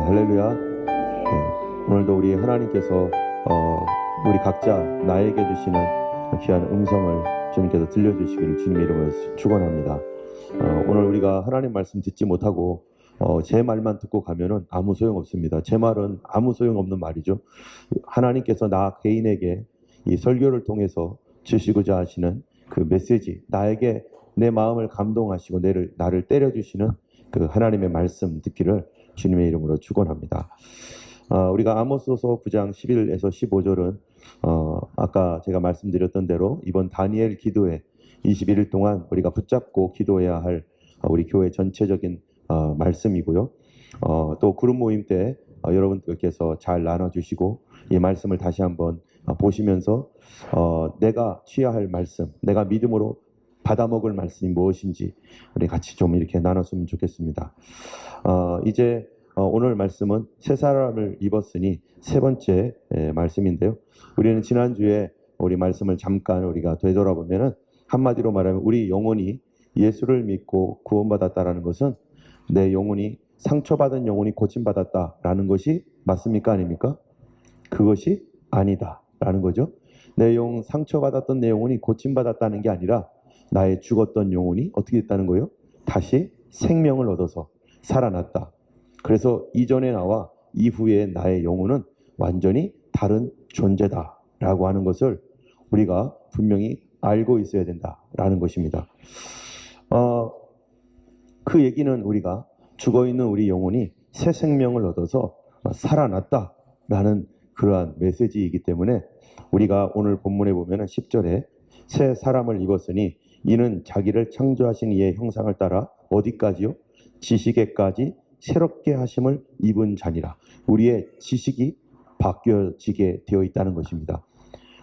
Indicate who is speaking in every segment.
Speaker 1: 할렐루야. 오늘도 우리 하나님께서 우리 각자 나에게 주시는 귀한 음성을 주님께서 들려주시기를 주님의 이름으로 축원합니다. 오늘 우리가 하나님 말씀 듣지 못하고 제 말만 듣고 가면은 아무 소용 없습니다. 제 말은 아무 소용 없는 말이죠. 하나님께서 나 개인에게 이 설교를 통해서 주시고자 하시는 그 메시지, 나에게 내 마음을 감동하시고 나를 때려주시는 그 하나님의 말씀 듣기를 주님의 이름으로 축원합니다. 우리가 아모스서 9장 11에서 15절은 아까 제가 말씀드렸던 대로 이번 다니엘 기도회 21일 동안 우리가 붙잡고 기도해야 할 우리 교회 전체적인 말씀이고요. 또 그룹 모임 때 여러분들께서 잘 나눠주시고 이 말씀을 다시 한번 보시면서 내가 취해야 할 말씀, 내가 믿음으로 받아먹을 말씀이 무엇인지 우리 같이 좀 이렇게 나눴으면 좋겠습니다. 이제 오늘 말씀은 새 사람을 입었으니 세 번째 말씀인데요. 우리는 지난주에 우리 말씀을 잠깐 우리가 되돌아보면은 한마디로 말하면 우리 영혼이 예수를 믿고 구원받았다라는 것은 내 영혼이 상처받은 영혼이 고침받았다라는 것이 맞습니까? 아닙니까? 그것이 아니다라는 거죠. 내 영혼, 상처받았던 내 영혼이 고침받았다는 게 아니라 나의 죽었던 영혼이 어떻게 됐다는 거예요? 다시 생명을 얻어서 살아났다. 그래서 이전의 나와 이후의 나의 영혼은 완전히 다른 존재다라고 하는 것을 우리가 분명히 알고 있어야 된다라는 것입니다. 그 얘기는 우리가 죽어있는 우리 영혼이 새 생명을 얻어서 살아났다라는 그러한 메시지이기 때문에 우리가 오늘 본문에 보면 10절에 새 사람을 입었으니 이는 자기를 창조하신 이의 형상을 따라 어디까지요? 지식에까지 새롭게 하심을 입은 자니라. 우리의 지식이 바뀌어지게 되어 있다는 것입니다.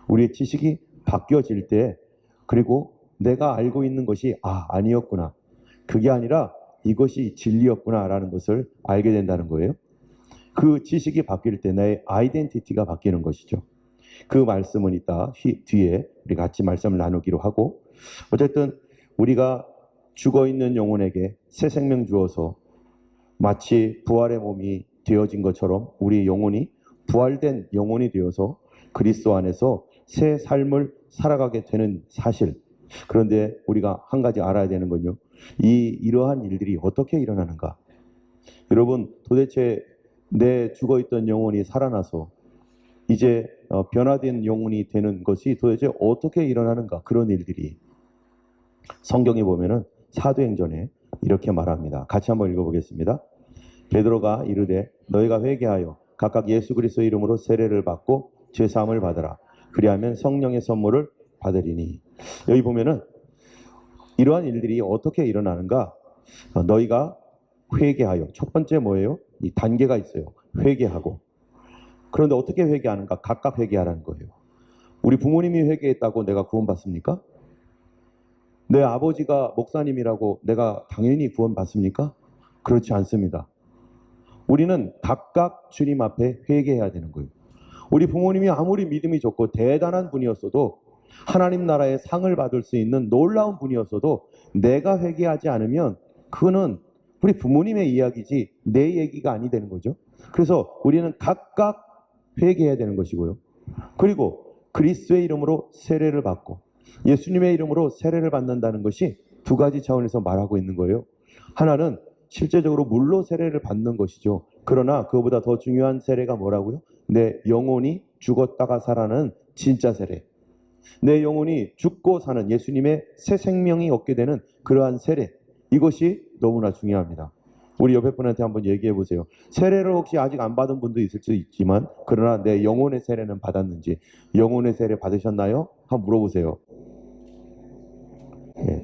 Speaker 1: 우리의 지식이 바뀌어질 때 그리고 내가 알고 있는 것이 아니었구나. 그게 아니라 이것이 진리였구나 라는 것을 알게 된다는 거예요. 그 지식이 바뀔 때 나의 아이덴티티가 바뀌는 것이죠. 그 말씀은 이따 뒤에 우리 같이 말씀을 나누기로 하고 어쨌든 우리가 죽어있는 영혼에게 새 생명 주어서 마치 부활의 몸이 되어진 것처럼 우리 영혼이 부활된 영혼이 되어서 그리스도 안에서 새 삶을 살아가게 되는 사실. 그런데 우리가 한 가지 알아야 되는 건요. 이러한 일들이 어떻게 일어나는가? 여러분 도대체 내 죽어있던 영혼이 살아나서 이제 변화된 영혼이 되는 것이 도대체 어떻게 일어나는가? 그런 일들이 성경에 보면은 사도행전에 이렇게 말합니다. 같이 한번 읽어보겠습니다. 베드로가 이르되 너희가 회개하여 각각 예수 그리스도의 이름으로 세례를 받고 죄 사함을 받으라. 그리하면 성령의 선물을 받으리니. 여기 보면은 이러한 일들이 어떻게 일어나는가? 너희가 회개하여 첫 번째 뭐예요? 이 단계가 있어요. 회개하고. 그런데 어떻게 회개하는가? 각각 회개하라는 거예요. 우리 부모님이 회개했다고 내가 구원받습니까? 내 아버지가 목사님이라고 내가 당연히 구원받습니까? 그렇지 않습니다. 우리는 각각 주님 앞에 회개해야 되는 거예요. 우리 부모님이 아무리 믿음이 좋고 대단한 분이었어도 하나님 나라의 상을 받을 수 있는 놀라운 분이었어도 내가 회개하지 않으면 그는 우리 부모님의 이야기지 내 얘기가 아니 되는 거죠. 그래서 우리는 각각 회개해야 되는 것이고요. 그리고 그리스도의 이름으로 세례를 받고 예수님의 이름으로 세례를 받는다는 것이 두 가지 차원에서 말하고 있는 거예요. 하나는 실제적으로 물로 세례를 받는 것이죠. 그러나 그거보다 더 중요한 세례가 뭐라고요? 내 영혼이 죽었다가 살아나는 진짜 세례. 내 영혼이 죽고 사는 예수님의 새 생명이 얻게 되는 그러한 세례. 이것이 너무나 중요합니다. 우리 옆에 분한테 한번 얘기해 보세요. 세례를 혹시 아직 안 받은 분도 있을 수 있지만 그러나 내 영혼의 세례는 받았는지, 영혼의 세례 받으셨나요? 한번 물어보세요.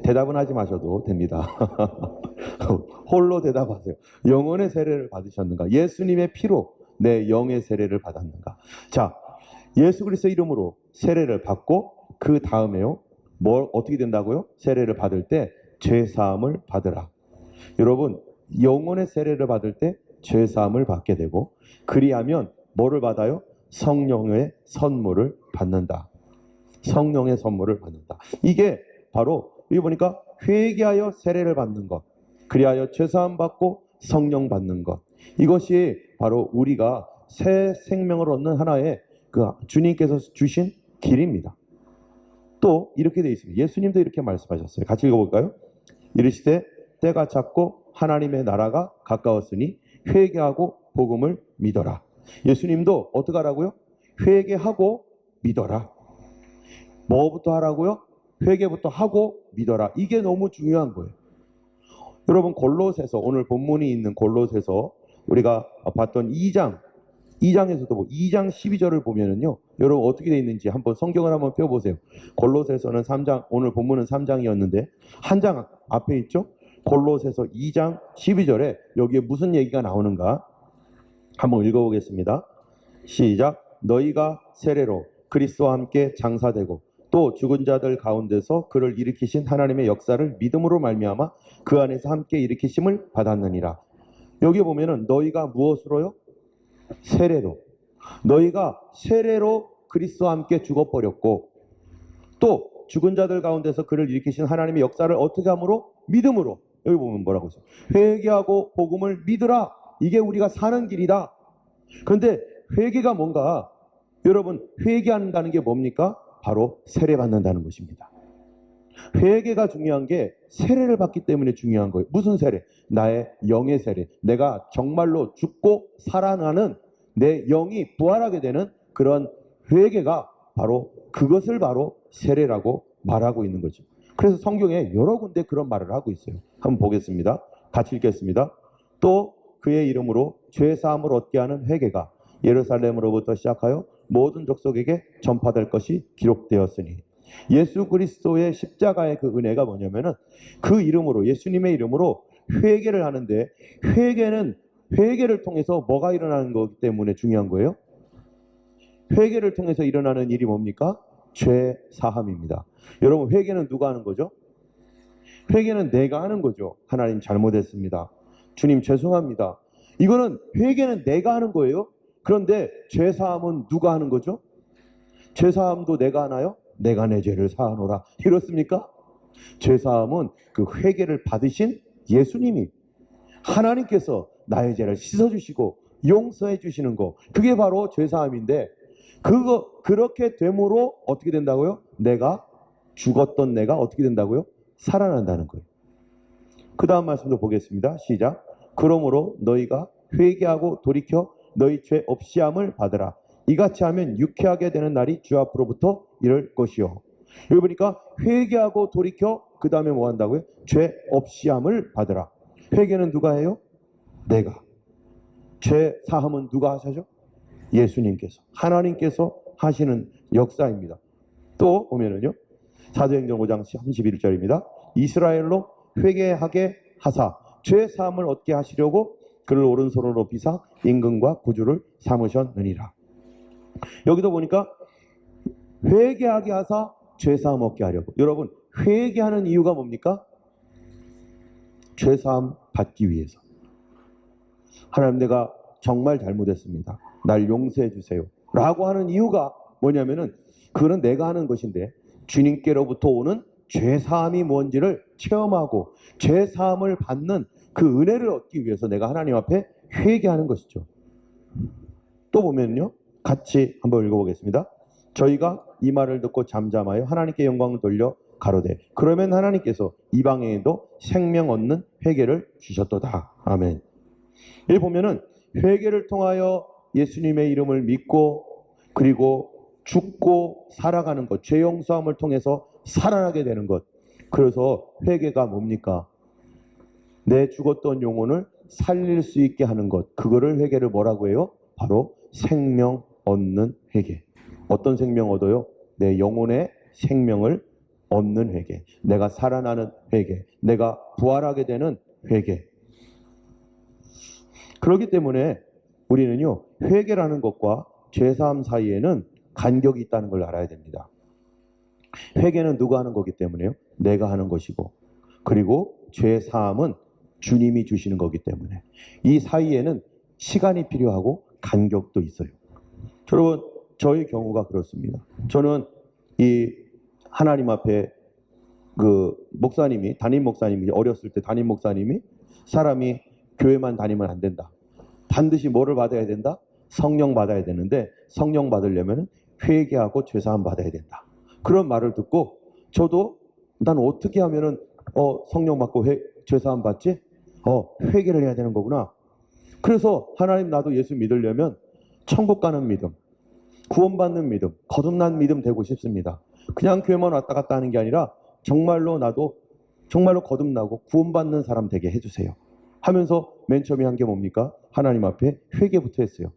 Speaker 1: 대답은 하지 마셔도 됩니다. 홀로 대답하세요. 영혼의 세례를 받으셨는가? 예수님의 피로 내 영의 세례를 받았는가? 자, 예수 그리스도 이름으로 세례를 받고 그 다음에요. 어떻게 된다고요? 세례를 받을 때 죄 사함을 받으라. 여러분, 영혼의 세례를 받을 때 죄 사함을 받게 되고 그리하면 뭐를 받아요? 성령의 선물을 받는다. 성령의 선물을 받는다. 이게 바로 여기 보니까 회개하여 세례를 받는 것, 그리하여 죄 사함 받고 성령 받는 것. 이것이 바로 우리가 새 생명을 얻는 하나의 그 주님께서 주신 길입니다. 또 이렇게 되어 있습니다. 예수님도 이렇게 말씀하셨어요. 같이 읽어볼까요? 이르시되 때가 찼고 하나님의 나라가 가까웠으니 회개하고 복음을 믿어라. 예수님도 어떻게 하라고요? 회개하고 믿어라. 뭐부터 하라고요? 회개부터 하고 믿어라. 이게 너무 중요한 거예요. 여러분, 골로새서, 오늘 본문이 있는 골로새서 우리가 봤던 2장에서도 2장 12절을 보면은요, 여러분 어떻게 되어 있는지 한번 성경을 한번 펴보세요. 골로새서는 3장, 오늘 본문은 3장이었는데 한 장 앞에 있죠? 골로새서 2장 12절에 여기에 무슨 얘기가 나오는가 한번 읽어보겠습니다. 시작. 너희가 세례로 그리스도와 함께 장사되고 또 죽은 자들 가운데서 그를 일으키신 하나님의 역사를 믿음으로 말미암아 그 안에서 함께 일으키심을 받았느니라. 여기 보면은 너희가 무엇으로요? 세례로. 너희가 세례로 그리스도와 함께 죽어버렸고 또 죽은 자들 가운데서 그를 일으키신 하나님의 역사를 어떻게 함으로? 믿음으로. 여기 보면 뭐라고 했어요? 회개하고 복음을 믿으라. 이게 우리가 사는 길이다. 그런데 회개가 뭔가? 여러분, 회개한다는 게 뭡니까? 바로 세례 받는다는 것입니다. 회개가 중요한 게 세례를 받기 때문에 중요한 거예요. 무슨 세례? 나의 영의 세례. 내가 정말로 죽고 살아나는 내 영이 부활하게 되는 그런 회개가 바로 그것을 바로 세례라고 말하고 있는 거죠. 그래서 성경에 여러 군데 그런 말을 하고 있어요. 한번 보겠습니다. 같이 읽겠습니다. 또 그의 이름으로 죄 사함을 얻게 하는 회개가 예루살렘으로부터 시작하여 모든 족속에게 전파될 것이 기록되었으니, 예수 그리스도의 십자가의 그 은혜가 뭐냐면은 그 이름으로, 예수님의 이름으로 회개를 하는데, 회개를 통해서 뭐가 일어나는 거기 때문에 중요한 거예요. 회개를 통해서 일어나는 일이 뭡니까? 죄 사함입니다. 여러분, 회개는 누가 하는 거죠? 회개는 내가 하는 거죠. 하나님 잘못했습니다. 주님 죄송합니다. 이거는 회개는 내가 하는 거예요. 그런데 죄 사함은 누가 하는 거죠? 죄 사함도 내가 하나요? 내가 내 죄를 사하노라. 이렇습니까? 죄 사함은 그 회개를 받으신 예수님이, 하나님께서 나의 죄를 씻어주시고 용서해 주시는 거, 그게 바로 죄 사함인데, 그렇게 됨으로 어떻게 된다고요? 죽었던 내가 어떻게 된다고요? 살아난다는 거예요. 그 다음 말씀도 보겠습니다. 시작. 그러므로 너희가 회개하고 돌이켜 너희 죄 없이함을 받으라. 이같이 하면 유쾌하게 되는 날이 주 앞으로부터 이를 것이요. 여기 보니까 회개하고 돌이켜, 그 다음에 뭐 한다고요? 죄 없이함을 받으라. 회개는 누가 해요? 내가. 죄 사함은 누가 하셔죠? 예수님께서, 하나님께서 하시는 역사입니다. 또 보면은요, 사도행전 5장 31절입니다. 이스라엘로 회개하게 하사 죄 사함을 얻게 하시려고 그를 오른손으로 높이사 임금과 구주를 삼으셨느니라. 여기도 보니까 회개하게 하사 죄 사함 얻게 하려고. 여러분, 회개하는 이유가 뭡니까? 죄 사함 받기 위해서. 하나님, 내가 정말 잘못했습니다. 날 용서해 주세요. 라고 하는 이유가 뭐냐면은, 그건 내가 하는 것인데 주님께로부터 오는 죄 사함이 뭔지를 체험하고 죄 사함을 받는 그 은혜를 얻기 위해서 내가 하나님 앞에 회개하는 것이죠. 또 보면요, 같이 한번 읽어보겠습니다. 저희가 이 말을 듣고 잠잠하여 하나님께 영광을 돌려 가로되 그러면 하나님께서 이방인에도 생명 얻는 회개를 주셨도다. 아멘. 여기 보면은 회개를 통하여 예수님의 이름을 믿고 그리고 죽고 살아가는 것, 죄 용서함을 통해서 살아나게 되는 것. 그래서 회개가 뭡니까? 내 죽었던 영혼을 살릴 수 있게 하는 것. 그거를 회개를 뭐라고 해요? 바로 생명 얻는 회개. 어떤 생명 얻어요? 내 영혼의 생명을 얻는 회개. 내가 살아나는 회개. 내가 부활하게 되는 회개. 그렇기 때문에 우리는요, 회개라는 것과 죄사함 사이에는 간격이 있다는 걸 알아야 됩니다. 회개는 누가 하는 거기 때문에요? 내가 하는 것이고, 그리고 죄사함은 주님이 주시는 거기 때문에 이 사이에는 시간이 필요하고 간격도 있어요. 여러분, 저의 경우가 그렇습니다. 저는 이 하나님 앞에 그 목사님이, 담임 목사님이, 어렸을 때 담임 목사님이 사람이 교회만 다니면 안 된다. 반드시 뭐를 받아야 된다? 성령 받아야 되는데 성령 받으려면 회개하고 죄사함 받아야 된다. 그런 말을 듣고 저도 난 어떻게 하면은 성령 받고 죄사함 받지? 회개를 해야 되는 거구나. 그래서 하나님 나도 예수 믿으려면 천국 가는 믿음, 구원받는 믿음, 거듭난 믿음 되고 싶습니다. 그냥 교회만 왔다 갔다 하는 게 아니라 정말로 나도 정말로 거듭나고 구원받는 사람 되게 해주세요. 하면서 맨 처음에 한 게 뭡니까? 하나님 앞에 회개부터 했어요.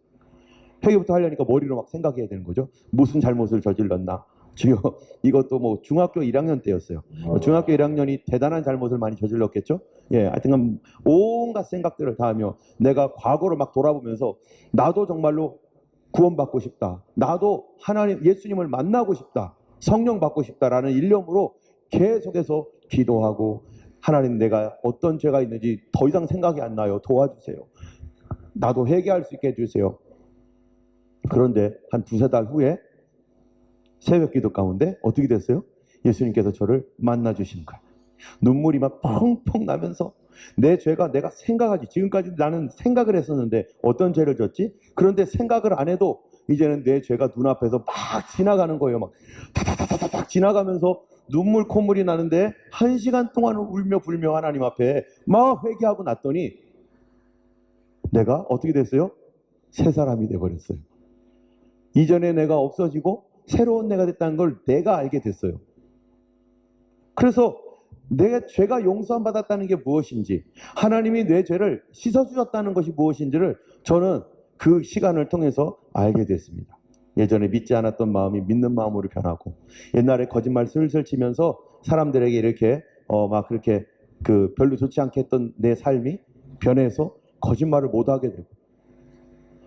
Speaker 1: 회개부터 하려니까 머리로 막 생각해야 되는 거죠. 무슨 잘못을 저질렀나? 주요 이것도 뭐 중학교 1학년 때였어요. 중학교 1학년이 대단한 잘못을 많이 저질렀겠죠. 예, 하여튼 온갖 생각들을 다 하며 내가 과거로 막 돌아보면서 나도 정말로 구원받고 싶다. 나도 하나님 예수님을 만나고 싶다. 성령 받고 싶다라는 일념으로 계속해서 기도하고 하나님 내가 어떤 죄가 있는지 더 이상 생각이 안 나요. 도와주세요. 나도 회개할 수 있게 해주세요. 그런데 한 두세 달 후에 새벽 기도 가운데 어떻게 됐어요? 예수님께서 저를 만나주시는 거예요. 눈물이 막 펑펑 나면서 내 죄가 내가 생각하지 지금까지 나는 생각을 했었는데 어떤 죄를 졌지? 그런데 생각을 안 해도 이제는 내 죄가 눈앞에서 막 지나가는 거예요. 막 다다다다닥 지나가면서 눈물 콧물이 나는데 1시간 동안 울며 불며 하나님 앞에 막 회개하고 났더니 내가 어떻게 됐어요? 새 사람이 돼버렸어요. 이전에 내가 없어지고 새로운 내가 됐다는 걸 내가 알게 됐어요. 그래서 내 죄가 용서함 받았다는 게 무엇인지, 하나님이 내 죄를 씻어주셨다는 것이 무엇인지를 저는 그 시간을 통해서 알게 됐습니다. 예전에 믿지 않았던 마음이 믿는 마음으로 변하고, 옛날에 거짓말 슬슬 치면서 사람들에게 이렇게 막 그렇게 별로 좋지 않게 했던 내 삶이 변해서 거짓말을 못하게 되고,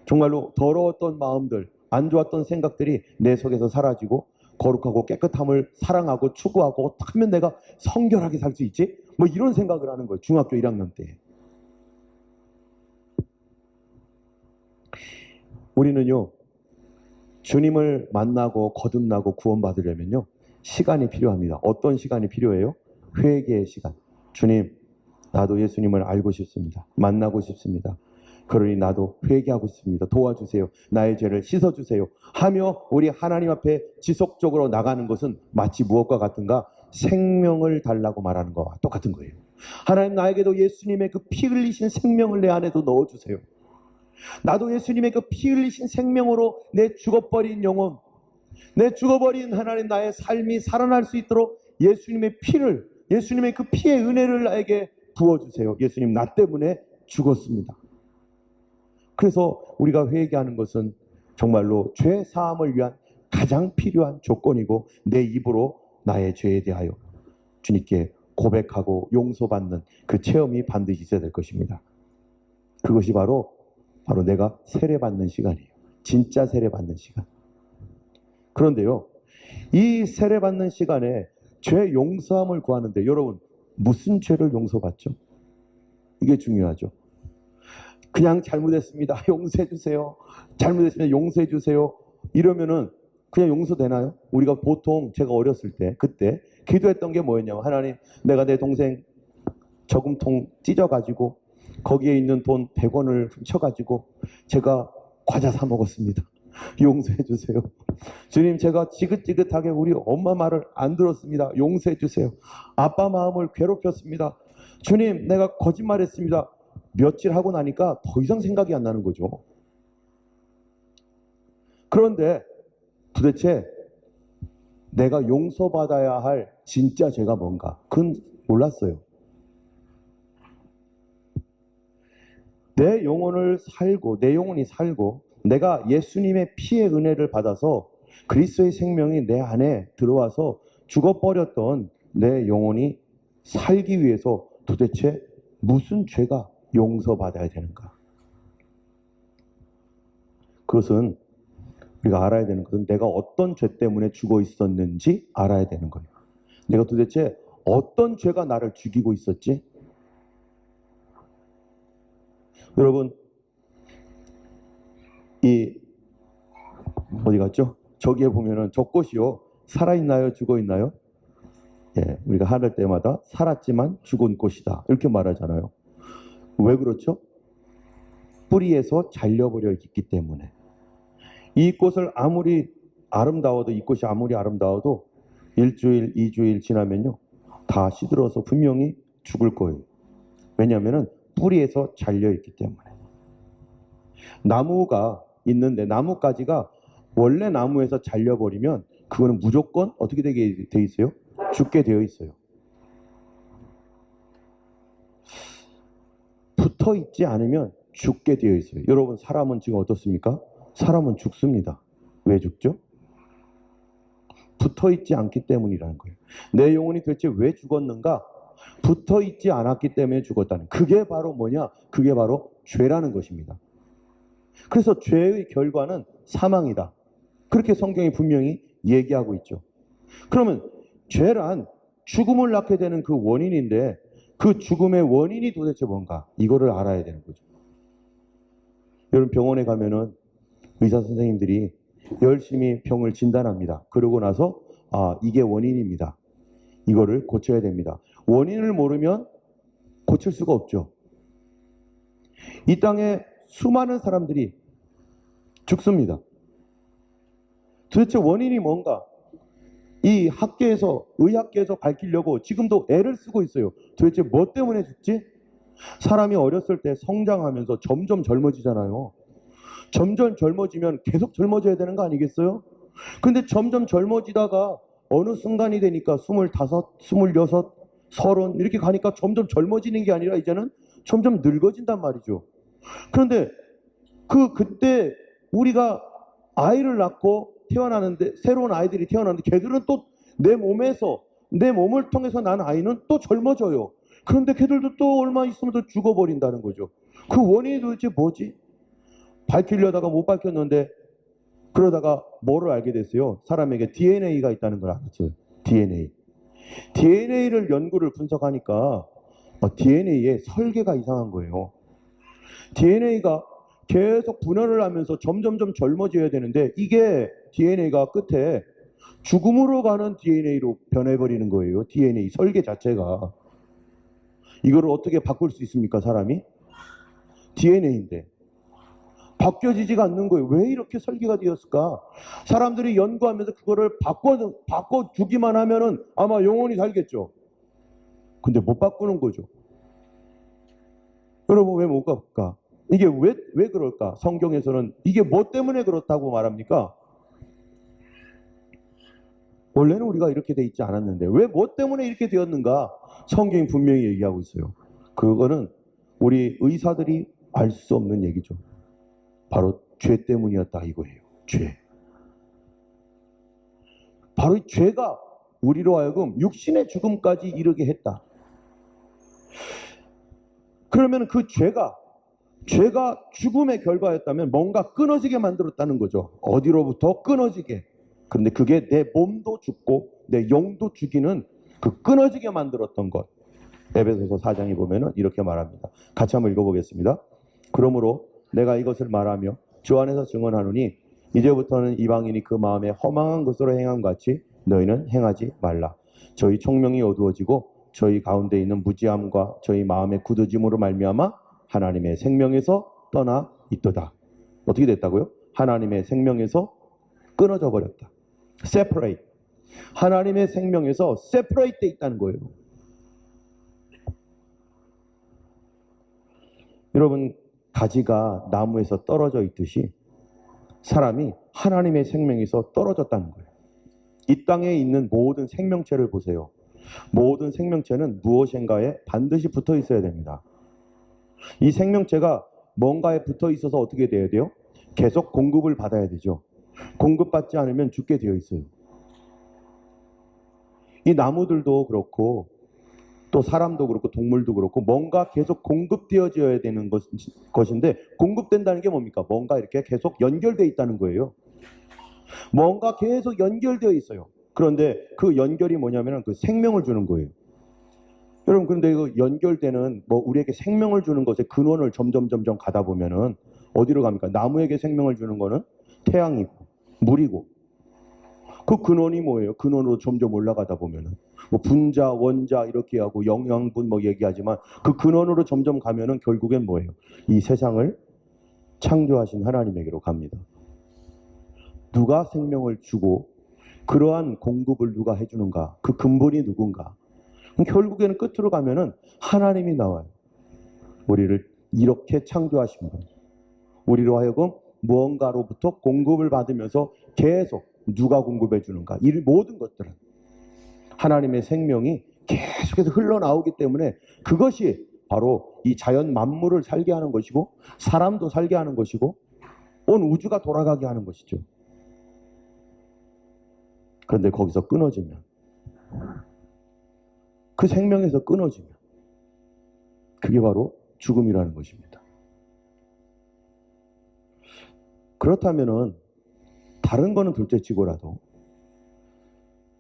Speaker 1: 정말로 더러웠던 마음들, 안 좋았던 생각들이 내 속에서 사라지고 거룩하고 깨끗함을 사랑하고 추구하고 어떻게 하면 내가 성결하게 살 수 있지? 뭐 이런 생각을 하는 거예요. 중학교 1학년 때. 우리는요, 주님을 만나고 거듭나고 구원받으려면요, 시간이 필요합니다. 어떤 시간이 필요해요? 회개의 시간. 주님, 나도 예수님을 알고 싶습니다. 만나고 싶습니다. 그러니 나도 회개하고 싶습니다. 도와주세요. 나의 죄를 씻어주세요. 하며 우리 하나님 앞에 지속적으로 나가는 것은 마치 무엇과 같은가? 생명을 달라고 말하는 것과 똑같은 거예요. 하나님, 나에게도 예수님의 그 피 흘리신 생명을 내 안에도 넣어주세요. 나도 예수님의 그 피 흘리신 생명으로 내 죽어버린 영혼, 내 죽어버린 하나님 나의 삶이 살아날 수 있도록 예수님의 피를, 예수님의 그 피의 은혜를 나에게 부어주세요. 예수님, 나 때문에 죽었습니다. 그래서 우리가 회개하는 것은 정말로 죄 사함을 위한 가장 필요한 조건이고, 내 입으로 나의 죄에 대하여 주님께 고백하고 용서받는 그 체험이 반드시 있어야 될 것입니다. 그것이 바로 내가 세례받는 시간이에요. 진짜 세례받는 시간. 그런데요, 이 세례받는 시간에 죄 용서함을 구하는데 여러분, 무슨 죄를 용서받죠? 이게 중요하죠. 그냥 잘못했습니다. 용서해 주세요. 잘못했습니다. 용서해 주세요. 이러면은 그냥 용서되나요? 우리가 보통 제가 어렸을 때 그때 기도했던 게 뭐였냐면, 하나님, 내가 내 동생 저금통 찢어가지고 거기에 있는 돈 100원을 훔쳐가지고 제가 과자 사 먹었습니다. 용서해 주세요. 주님, 제가 지긋지긋하게 우리 엄마 말을 안 들었습니다. 용서해 주세요. 아빠 마음을 괴롭혔습니다. 주님, 내가 거짓말했습니다. 며칠 하고 나니까 더 이상 생각이 안 나는 거죠. 그런데 도대체 내가 용서받아야 할 진짜 죄가 뭔가? 그건 몰랐어요. 내 영혼이 살고 내가 예수님의 피의 은혜를 받아서 그리스도의 생명이 내 안에 들어와서 죽어버렸던 내 영혼이 살기 위해서 도대체 무슨 죄가 용서받아야 되는가? 그것은 우리가 알아야 되는 것은 내가 어떤 죄 때문에 죽어 있었는지 알아야 되는 거예요. 내가 도대체 어떤 죄가 나를 죽이고 있었지? 여러분, 어디 갔죠? 저기에 보면은 저 꽃이요, 살아있나요? 죽어있나요? 예, 우리가 하늘 때마다 살았지만 죽은 꽃이다 이렇게 말하잖아요. 왜 그렇죠? 뿌리에서 잘려버려 있기 때문에 이 꽃을 아무리 아름다워도 이 꽃이 아무리 아름다워도 일주일, 2주일 지나면요 다 시들어서 분명히 죽을 거예요. 왜냐하면 뿌리에서 잘려 있기 때문에. 나무가 있는데 나뭇가지가 원래 나무에서 잘려버리면 그거는 무조건 어떻게 되게 돼 있어요? 죽게 되어 있어요. 붙어 있지 않으면 죽게 되어 있어요. 여러분 사람은 지금 어떻습니까? 사람은 죽습니다. 왜 죽죠? 붙어 있지 않기 때문이라는 거예요. 내 영혼이 도대체 왜 죽었는가? 붙어 있지 않았기 때문에 죽었다는. 그게 바로 뭐냐? 그게 바로 죄라는 것입니다. 그래서 죄의 결과는 사망이다. 그렇게 성경이 분명히 얘기하고 있죠. 그러면 죄란 죽음을 낳게 되는 그 원인인데 그 죽음의 원인이 도대체 뭔가? 이거를 알아야 되는 거죠. 여러분 병원에 가면은 의사 선생님들이 열심히 병을 진단합니다. 그러고 나서 이게 원인입니다. 이거를 고쳐야 됩니다. 원인을 모르면 고칠 수가 없죠. 이 땅에 수많은 사람들이 죽습니다. 도대체 원인이 뭔가? 이 학계에서 의학계에서 밝히려고 지금도 애를 쓰고 있어요. 도대체 뭐 때문에 죽지? 사람이 어렸을 때 성장하면서 점점 젊어지잖아요. 점점 젊어지면 계속 젊어져야 되는 거 아니겠어요? 근데 점점 젊어지다가 어느 순간이 되니까 25, 26, 30 이렇게 가니까 점점 젊어지는 게 아니라 이제는 점점 늙어진단 말이죠. 그런데 그때 우리가 아이를 낳고 태어나는데 새로운 아이들이 태어나는데 걔들은 또 내 몸을 통해서 난 아이는 또 젊어져요. 그런데 걔들도 또 얼마 있으면 또 죽어버린다는 거죠. 그 원인이 도대체 뭐지? 밝히려다가 못 밝혔는데 그러다가 뭐를 알게 됐어요? 사람에게 DNA가 있다는 걸 알았죠. DNA를 연구를 분석하니까 DNA의 설계가 이상한 거예요. DNA가 계속 분열을 하면서 점점점 젊어져야 되는데 이게 DNA가 끝에 죽음으로 가는 DNA로 변해버리는 거예요. DNA 설계 자체가. 이거를 어떻게 바꿀 수 있습니까, 사람이? DNA인데. 바뀌어지지가 않는 거예요. 왜 이렇게 설계가 되었을까? 사람들이 연구하면서 그거를 바꿔주기만 하면은 아마 영원히 살겠죠. 근데 못 바꾸는 거죠. 여러분 왜 못 바꿀까? 이게 왜 그럴까? 성경에서는 이게 뭐 때문에 그렇다고 말합니까? 원래는 우리가 이렇게 돼 있지 않았는데 왜 뭐 때문에 이렇게 되었는가? 성경이 분명히 얘기하고 있어요. 그거는 우리 의사들이 알 수 없는 얘기죠. 바로 죄 때문이었다 이거예요. 죄. 바로 이 죄가 우리로 하여금 육신의 죽음까지 이르게 했다. 그러면 그 죄가 죽음의 결과였다면 뭔가 끊어지게 만들었다는 거죠. 어디로부터 끊어지게. 그런데 그게 내 몸도 죽고 내 영도 죽이는 그 끊어지게 만들었던 것. 에베소서 4장에 보면은 이렇게 말합니다. 같이 한번 읽어보겠습니다. 그러므로 내가 이것을 말하며 주 안에서 증언하노니 이제부터는 이방인이 그 마음에 허망한 것으로 행함 같이 너희는 행하지 말라. 저희 총명이 어두워지고 저희 가운데 있는 무지함과 저희 마음의 굳어짐으로 말미암아 하나님의 생명에서 떠나 있도다. 어떻게 됐다고요? 하나님의 생명에서 끊어져 버렸다. separate. 하나님의 생명에서 separate 돼 있다는 거예요. 여러분 가지가 나무에서 떨어져 있듯이 사람이 하나님의 생명에서 떨어졌다는 거예요. 이 땅에 있는 모든 생명체를 보세요. 모든 생명체는 무엇인가에 반드시 붙어 있어야 됩니다. 이 생명체가 뭔가에 붙어 있어서 어떻게 돼야 돼요? 계속 공급을 받아야 되죠. 공급받지 않으면 죽게 되어 있어요. 이 나무들도 그렇고 또 사람도 그렇고 동물도 그렇고 뭔가 계속 공급되어져야 되는 것인데 공급된다는 게 뭡니까? 뭔가 이렇게 계속 연결되어 있다는 거예요. 뭔가 계속 연결되어 있어요. 그런데 그 연결이 뭐냐면 그 생명을 주는 거예요. 여러분 그런데 그 연결되는 우리에게 생명을 주는 것의 근원을 점점 가다 보면은 어디로 갑니까? 나무에게 생명을 주는 거는 태양이고 물이고 그 근원이 뭐예요? 근원으로 점점 올라가다 보면은 분자, 원자 이렇게 하고 영양분 얘기하지만 그 근원으로 점점 가면은 결국엔 뭐예요? 이 세상을 창조하신 하나님에게로 갑니다. 누가 생명을 주고 그러한 공급을 누가 해주는가? 그 근본이 누군가? 결국에는 끝으로 가면은 하나님이 나와요. 우리를 이렇게 창조하신 분. 우리로 하여금 무언가로부터 공급을 받으면서 계속 누가 공급해 주는가? 이 모든 것들은 하나님의 생명이 계속해서 흘러나오기 때문에 그것이 바로 이 자연 만물을 살게 하는 것이고 사람도 살게 하는 것이고 온 우주가 돌아가게 하는 것이죠. 그런데 거기서 끊어지면, 그 생명에서 끊어지면 그게 바로 죽음이라는 것입니다. 그렇다면은 다른 거는 둘째치고라도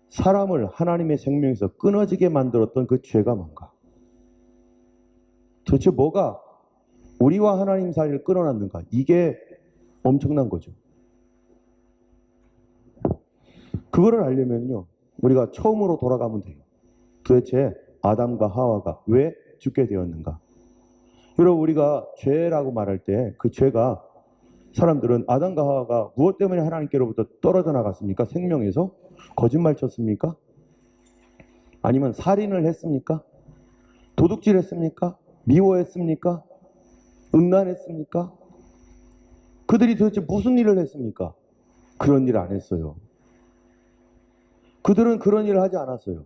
Speaker 1: 사람을 하나님의 생명에서 끊어지게 만들었던 그 죄가 뭔가? 도대체 뭐가 우리와 하나님 사이를 끊어놨는가? 이게 엄청난 거죠. 그거를 알려면요, 우리가 처음으로 돌아가면 돼요. 도대체 아담과 하와가 왜 죽게 되었는가? 여러분, 우리가 죄라고 말할 때 그 죄가, 사람들은 아담과 하와가 무엇 때문에 하나님께로부터 떨어져 나갔습니까? 생명에서? 거짓말 쳤습니까? 아니면 살인을 했습니까? 도둑질 했습니까? 미워했습니까? 음란했습니까? 그들이 도대체 무슨 일을 했습니까? 그런 일 안 했어요. 그들은 그런 일을 하지 않았어요.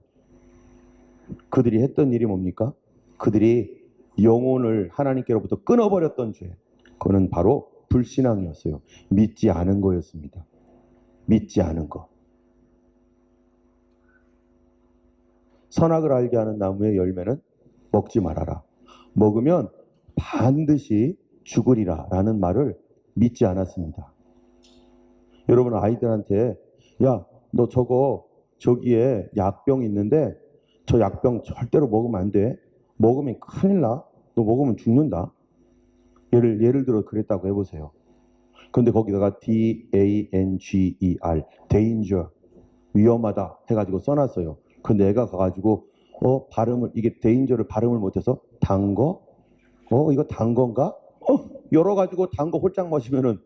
Speaker 1: 그들이 했던 일이 뭡니까? 그들이 영혼을 하나님께로부터 끊어버렸던 죄. 그거는 바로 불신앙이었어요. 믿지 않은 거였습니다. 믿지 않은 거. 선악을 알게 하는 나무의 열매는 먹지 말아라. 먹으면 반드시 죽으리라 라는 말을 믿지 않았습니다. 여러분, 아이들한테 야, 너 저기에 약병 있는데 저 약병 절대로 먹으면 안 돼. 먹으면 큰일 나. 너 먹으면 죽는다. 예를 들어 그랬다고 해보세요. 그런데 거기다가 DANGER, danger, 위험하다 해가지고 써놨어요. 근데 애가 가가지고 이게 danger를 발음을 못해서 단 거? 이거 단 건가? 열어가지고 단 거 홀짝 마시면은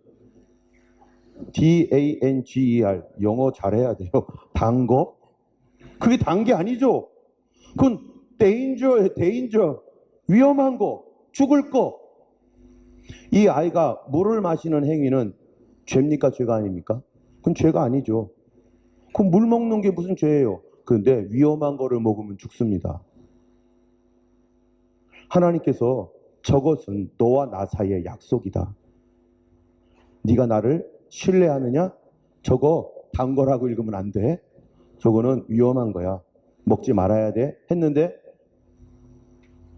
Speaker 1: DANGER, 영어 잘해야 돼요. 단 거? 그게 단 게 아니죠. 그건 danger예요. danger, 위험한 거, 죽을 거. 이 아이가 물을 마시는 행위는 죄입니까? 죄가 아닙니까? 그건 죄가 아니죠. 그럼 물 먹는 게 무슨 죄예요? 그런데 위험한 거를 먹으면 죽습니다. 하나님께서 저것은 너와 나 사이의 약속이다. 네가 나를 신뢰하느냐? 저거 단 거라고 읽으면 안 돼. 저거는 위험한 거야. 먹지 말아야 돼. 했는데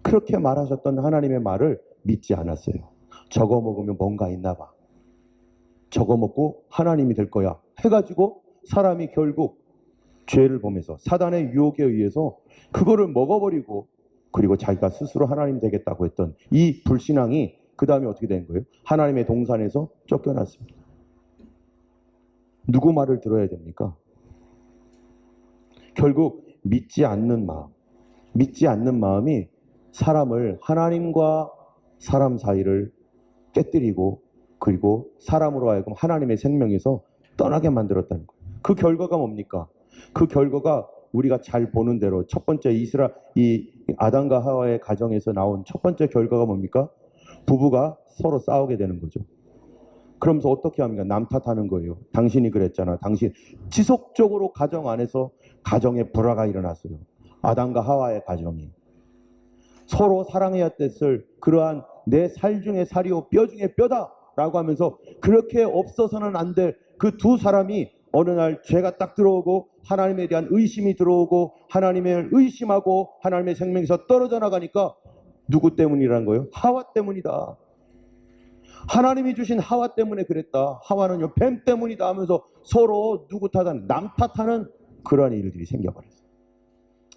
Speaker 1: 그렇게 말하셨던 하나님의 말을 믿지 않았어요. 저거 먹으면 뭔가 있나 봐. 저거 먹고 하나님이 될 거야. 해가지고 사람이 결국 죄를 범해서 사단의 유혹에 의해서 그거를 먹어버리고 그리고 자기가 스스로 하나님 되겠다고 했던 이 불신앙이 그 다음에 어떻게 된 거예요? 하나님의 동산에서 쫓겨났습니다. 누구 말을 들어야 됩니까? 결국 믿지 않는 마음이 사람을 하나님과 사람 사이를 깨뜨리고 그리고 사람으로 하여금 하나님의 생명에서 떠나게 만들었다는 거예요. 그 결과가 뭡니까? 그 결과가 우리가 잘 보는 대로 첫 번째 이 아담과 하와의 가정에서 나온 첫 번째 결과가 뭡니까? 부부가 서로 싸우게 되는 거죠. 그러면서 어떻게 합니까? 남 탓하는 거예요. 당신이 그랬잖아. 당신. 지속적으로 가정 안에서 가정의 불화가 일어났어요. 아담과 하와의 가정이. 서로 사랑해야 됐을 그러한 내 살 중에 살이요 뼈 중에 뼈다 라고 하면서 그렇게 없어서는 안 될 그 두 사람이 어느 날 죄가 딱 들어오고 하나님에 대한 의심이 들어오고 하나님을 의심하고 하나님의 생명에서 떨어져 나가니까 누구 때문이라는 거예요? 하와 때문이다. 하나님이 주신 하와 때문에 그랬다. 하와는요 뱀 때문이다 하면서 서로 누구 탓하는, 남 탓하는 그러한 일들이 생겨버렸어요.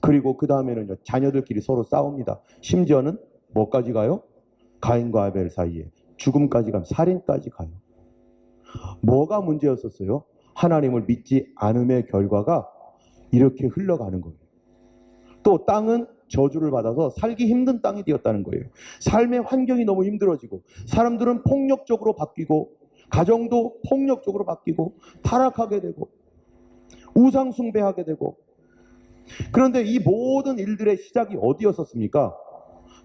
Speaker 1: 그리고 그 다음에는요 자녀들끼리 서로 싸웁니다. 심지어는 뭐까지 가요? 가인과 아벨 사이에 죽음까지 가면 살인까지 가요. 뭐가 문제였었어요? 하나님을 믿지 않음의 결과가 이렇게 흘러가는 거예요. 또 땅은 저주를 받아서 살기 힘든 땅이 되었다는 거예요. 삶의 환경이 너무 힘들어지고 사람들은 폭력적으로 바뀌고 가정도 폭력적으로 바뀌고 타락하게 되고 우상 숭배하게 되고. 그런데 이 모든 일들의 시작이 어디였었습니까?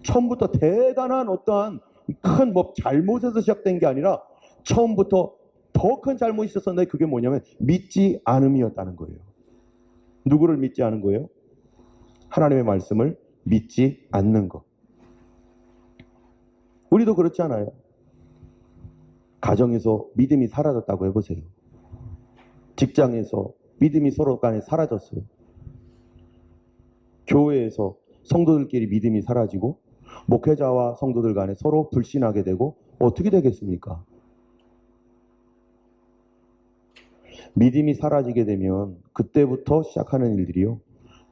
Speaker 1: 처음부터 대단한 어떠한 큰 잘못에서 시작된 게 아니라 처음부터 더 큰 잘못이 있었는데 그게 뭐냐면 믿지 않음이었다는 거예요. 누구를 믿지 않은 거예요? 하나님의 말씀을 믿지 않는 것. 우리도 그렇지 않아요? 가정에서 믿음이 사라졌다고 해보세요. 직장에서 믿음이 서로 간에 사라졌어요. 교회에서 성도들끼리 믿음이 사라지고 목회자와 성도들 간에 서로 불신하게 되고 어떻게 되겠습니까? 믿음이 사라지게 되면 그때부터 시작하는 일들이요.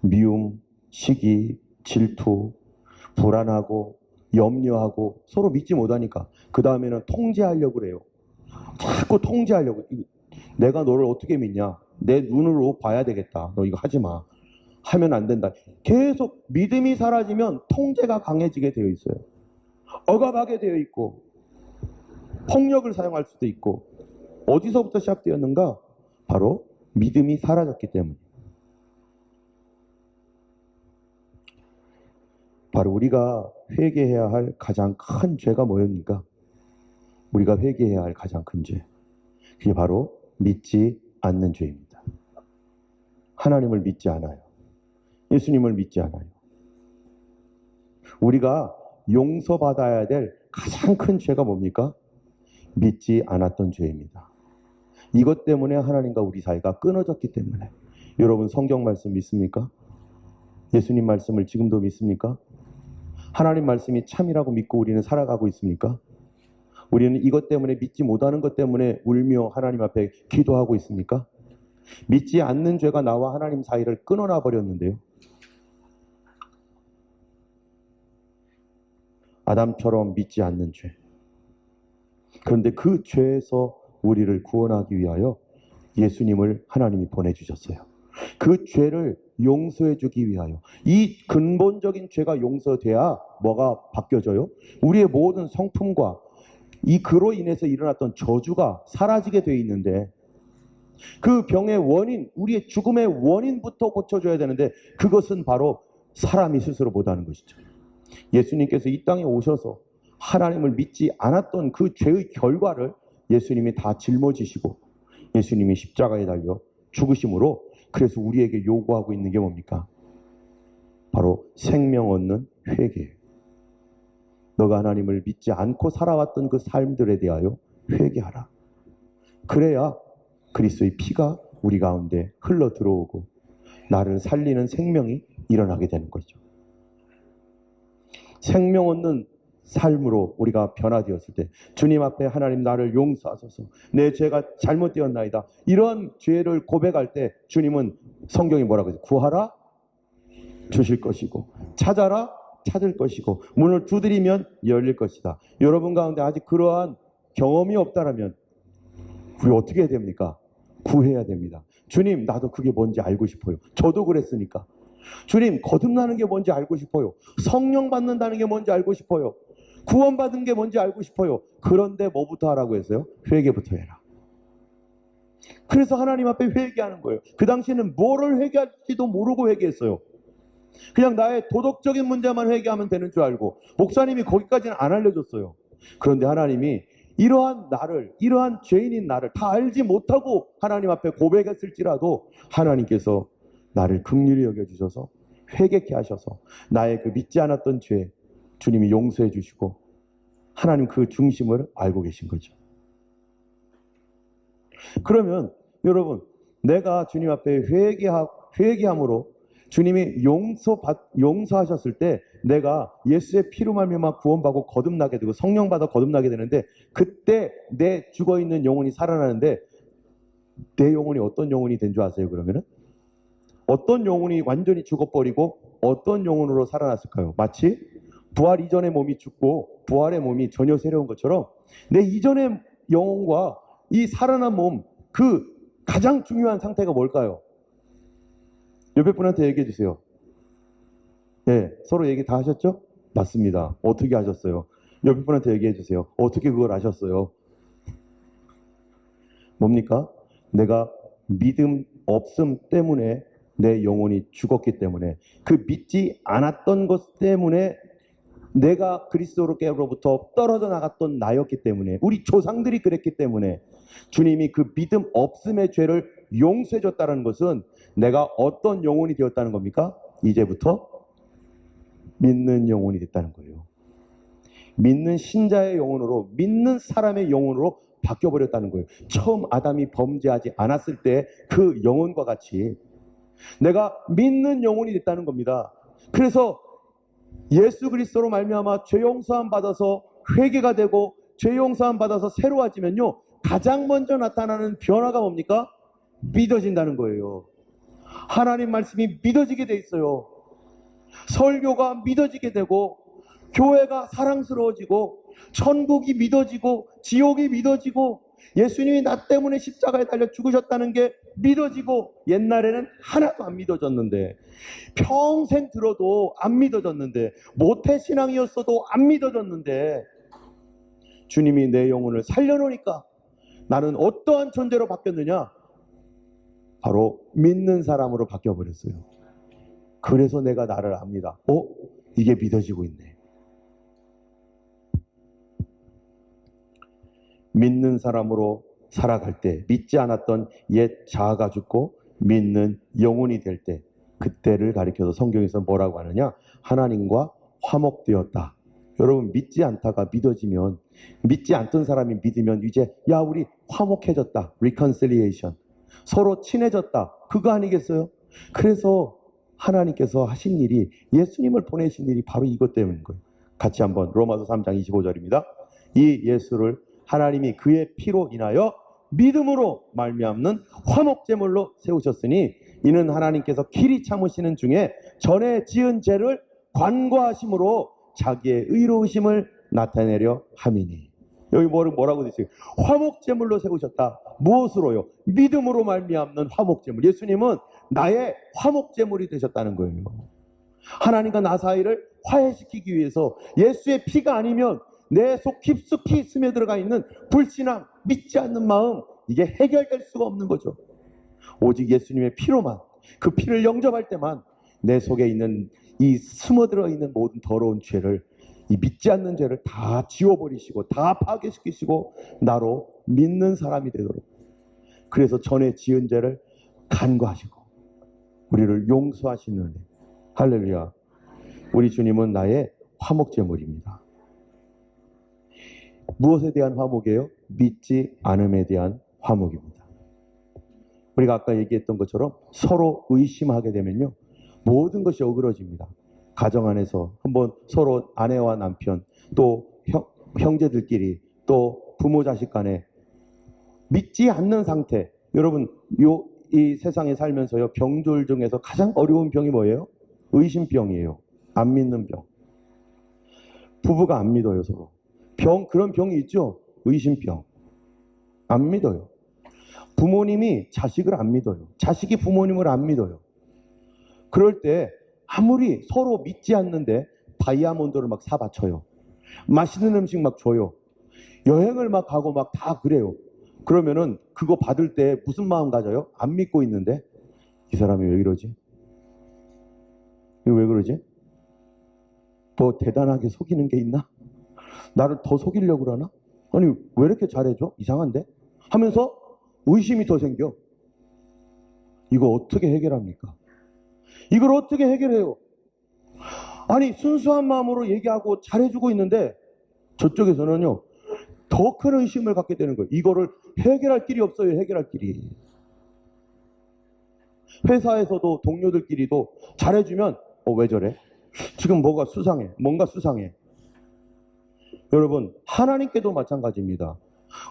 Speaker 1: 미움, 시기, 질투, 불안하고 염려하고 서로 믿지 못하니까 그 다음에는 통제하려고 그래요. 자꾸 통제하려고. 내가 너를 어떻게 믿냐? 내 눈으로 봐야 되겠다. 너 이거 하지 마. 하면 안 된다. 계속 믿음이 사라지면 통제가 강해지게 되어 있어요. 억압하게 되어 있고 폭력을 사용할 수도 있고. 어디서부터 시작되었는가? 바로 믿음이 사라졌기 때문에. 바로 우리가 회개해야 할 가장 큰 죄가 뭐였습니까? 우리가 회개해야 할 가장 큰 죄. 그게 바로 믿지 않는 죄입니다. 하나님을 믿지 않아요. 예수님을 믿지 않아요. 우리가 용서받아야 될 가장 큰 죄가 뭡니까? 믿지 않았던 죄입니다. 이것 때문에 하나님과 우리 사이가 끊어졌기 때문에. 여러분 성경 말씀 믿습니까? 예수님 말씀을 지금도 믿습니까? 하나님 말씀이 참이라고 믿고 우리는 살아가고 있습니까? 우리는 이것 때문에 믿지 못하는 것 때문에 울며 하나님 앞에 기도하고 있습니까? 믿지 않는 죄가 나와 하나님 사이를 끊어놔 버렸는데요. 아담처럼 믿지 않는 죄. 그런데 그 죄에서 우리를 구원하기 위하여 예수님을 하나님이 보내주셨어요. 그 죄를 용서해주기 위하여. 이 근본적인 죄가 용서돼야 뭐가 바뀌어져요? 우리의 모든 성품과 이 그로 인해서 일어났던 저주가 사라지게 돼 있는데 그 병의 원인, 우리의 죽음의 원인부터 고쳐줘야 되는데 그것은 바로 사람이 스스로 못하는 것이죠. 예수님께서 이 땅에 오셔서 하나님을 믿지 않았던 그 죄의 결과를 예수님이 다 짊어지시고 예수님이 십자가에 달려 죽으심으로 그래서 우리에게 요구하고 있는 게 뭡니까? 바로 생명 얻는 회개예요. 너가 하나님을 믿지 않고 살아왔던 그 삶들에 대하여 회개하라. 그래야 그리스도의 피가 우리 가운데 흘러 들어오고 나를 살리는 생명이 일어나게 되는 거죠. 생명 얻는 삶으로 우리가 변화되었을 때 주님 앞에 하나님 나를 용서하소서 내 죄가 잘못되었나이다 이런 죄를 고백할 때 주님은 성경이 뭐라고 해요? 구하라 주실 것이고 찾아라 찾을 것이고 문을 두드리면 열릴 것이다. 여러분 가운데 아직 그러한 경험이 없다라면 우리 어떻게 해야 됩니까? 구해야 됩니다. 주님 나도 그게 뭔지 알고 싶어요. 저도 그랬으니까. 주님 거듭나는 게 뭔지 알고 싶어요. 성령 받는다는 게 뭔지 알고 싶어요. 구원받은 게 뭔지 알고 싶어요. 그런데 뭐부터 하라고 했어요? 회개부터 해라. 그래서 하나님 앞에 회개하는 거예요. 그 당시에는 뭐를 회개할지도 모르고 회개했어요. 그냥 나의 도덕적인 문제만 회개하면 되는 줄 알고 목사님이 거기까지는 안 알려줬어요. 그런데 하나님이 이러한 나를, 이러한 죄인인 나를 다 알지 못하고 하나님 앞에 고백했을지라도 하나님께서 나를 긍휼히 여겨주셔서 회개케 하셔서 나의 그 믿지 않았던 죄 주님이 용서해 주시고 하나님 그 중심을 알고 계신 거죠. 그러면 여러분 내가 주님 앞에 회개함으로 주님이 용서하셨을 때 내가 예수의 피로 말미암아 구원받고 거듭나게 되고 성령 받아 거듭나게 되는데 그때 내 죽어있는 영혼이 살아나는데 내 영혼이 어떤 영혼이 된 줄 아세요? 그러면은 어떤 영혼이 완전히 죽어버리고 어떤 영혼으로 살아났을까요? 마치 부활 이전의 몸이 죽고 부활의 몸이 전혀 새로운 것처럼 내 이전의 영혼과 이 살아난 몸 그 가장 중요한 상태가 뭘까요? 옆에 분한테 얘기해 주세요. 네, 서로 얘기 다 하셨죠? 맞습니다. 어떻게 하셨어요? 옆에 분한테 얘기해 주세요. 어떻게 그걸 아셨어요? 뭡니까? 내가 믿음 없음 때문에 내 영혼이 죽었기 때문에, 그 믿지 않았던 것 때문에 내가 그리스도로부터 떨어져 나갔던 나였기 때문에, 우리 조상들이 그랬기 때문에 주님이 그 믿음 없음의 죄를 용서해 줬다는 것은 내가 어떤 영혼이 되었다는 겁니까? 이제부터 믿는 영혼이 됐다는 거예요. 믿는 신자의 영혼으로, 믿는 사람의 영혼으로 바뀌어버렸다는 거예요. 처음 아담이 범죄하지 않았을 때 그 영혼과 같이 내가 믿는 영혼이 됐다는 겁니다. 그래서 예수 그리스도로 말미암아 죄 용서함 받아서 회개가 되고 죄 용서함 받아서 새로워지면요, 가장 먼저 나타나는 변화가 뭡니까? 믿어진다는 거예요. 하나님 말씀이 믿어지게 돼 있어요. 설교가 믿어지게 되고, 교회가 사랑스러워지고, 천국이 믿어지고, 지옥이 믿어지고, 예수님이 나 때문에 십자가에 달려 죽으셨다는 게 믿어지고, 옛날에는 하나도 안 믿어졌는데, 평생 들어도 안 믿어졌는데, 모태신앙이었어도 안 믿어졌는데, 주님이 내 영혼을 살려놓으니까 나는 어떠한 존재로 바뀌었느냐? 바로 믿는 사람으로 바뀌어버렸어요. 그래서 내가 나를 압니다. 이게 믿어지고 있네. 믿는 사람으로 살아갈 때, 믿지 않았던 옛 자아가 죽고 믿는 영혼이 될 때, 그때를 가리켜서 성경에서 뭐라고 하느냐? 하나님과 화목되었다. 여러분, 믿지 않다가 믿어지면, 믿지 않던 사람이 믿으면 이제 우리 화목해졌다. reconciliation. 서로 친해졌다. 그거 아니겠어요? 그래서 하나님께서 하신 일이, 예수님을 보내신 일이 바로 이것 때문인 거예요. 같이 한번 로마서 3장 25절입니다. 이 예수를 하나님이 그의 피로 인하여 믿음으로 말미암는 화목제물로 세우셨으니, 이는 하나님께서 길이 참으시는 중에 전에 지은 죄를 관과하심으로 자기의 의로우심을 나타내려 함이니. 여기 뭐라고 되어 있어요? 화목제물로 세우셨다. 무엇으로요? 믿음으로 말미암는 화목제물. 예수님은 나의 화목제물이 되셨다는 거예요. 하나님과 나 사이를 화해시키기 위해서 예수의 피가 아니면 내 속 깊숙이 스며들어가 있는 불신앙, 믿지 않는 마음, 이게 해결될 수가 없는 거죠. 오직 예수님의 피로만, 그 피를 영접할 때만 내 속에 있는 이 숨어들어 있는 모든 더러운 죄를, 이 믿지 않는 죄를 다 지워버리시고 다 파괴시키시고 나로 믿는 사람이 되도록, 그래서 전에 지은 죄를 간과하시고 우리를 용서하시는 은혜. 할렐루야. 우리 주님은 나의 화목제물입니다. 무엇에 대한 화목이에요? 믿지 않음에 대한 화목입니다. 우리가 아까 얘기했던 것처럼 서로 의심하게 되면요, 모든 것이 어그러집니다. 가정 안에서 한번 서로 아내와 남편, 또 형제들끼리, 또 부모 자식 간에 믿지 않는 상태. 여러분, 이 세상에 살면서요, 병들 중에서 가장 어려운 병이 뭐예요? 의심병이에요. 안 믿는 병. 부부가 안 믿어요, 서로. 그런 병이 있죠? 의심병. 안 믿어요. 부모님이 자식을 안 믿어요. 자식이 부모님을 안 믿어요. 그럴 때 아무리 서로 믿지 않는데 다이아몬드를 막 사바쳐요. 맛있는 음식 막 줘요. 여행을 막 가고 막 다 그래요. 그러면은 그거 받을 때 무슨 마음 가져요? 안 믿고 있는데, 이 사람이 왜 이러지? 이거 왜 그러지? 뭐 대단하게 속이는 게 있나? 나를 더 속이려고 그러나? 아니, 왜 이렇게 잘해줘? 이상한데? 하면서 의심이 더 생겨. 이거 어떻게 해결합니까? 이걸 어떻게 해결해요? 아니, 순수한 마음으로 얘기하고 잘해주고 있는데 저쪽에서는요, 더 큰 의심을 갖게 되는 거예요. 이거를 해결할 길이 없어요. 해결할 길이. 회사에서도 동료들끼리도 잘해주면 왜 저래? 지금 뭐가 수상해. 뭔가 수상해. 여러분, 하나님께도 마찬가지입니다.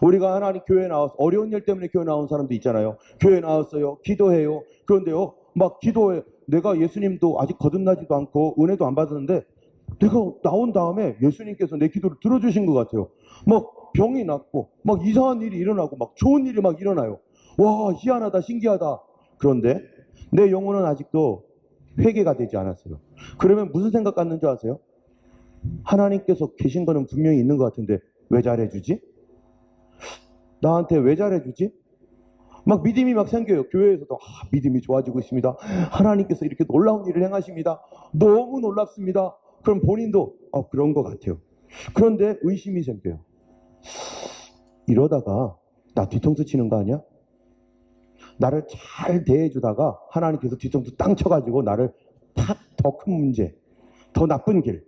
Speaker 1: 우리가 하나님 교회에 나와서, 어려운 일 때문에 교회 나온 사람도 있잖아요. 교회 나왔어요. 기도해요. 그런데요, 막 기도해. 내가 예수님도 아직 거듭나지도 않고 은혜도 안 받았는데 내가 나온 다음에 예수님께서 내 기도를 들어주신 것 같아요. 막 병이 낫고 막 이상한 일이 일어나고 막 좋은 일이 막 일어나요. 와, 희한하다, 신기하다. 그런데 내 영혼은 아직도 회개가 되지 않았어요. 그러면 무슨 생각 갖는 줄 아세요? 하나님께서 계신 거는 분명히 있는 것 같은데 왜 잘해주지? 나한테 왜 잘해주지? 막 믿음이 막 생겨요. 교회에서도 믿음이 좋아지고 있습니다. 하나님께서 이렇게 놀라운 일을 행하십니다. 너무 놀랍습니다. 그럼 본인도 그런 것 같아요. 그런데 의심이 생겨요. 이러다가 나 뒤통수 치는 거 아니야? 나를 잘 대해주다가 하나님께서 뒤통수 땅 쳐가지고 나를 팍 더 큰 문제, 더 나쁜 길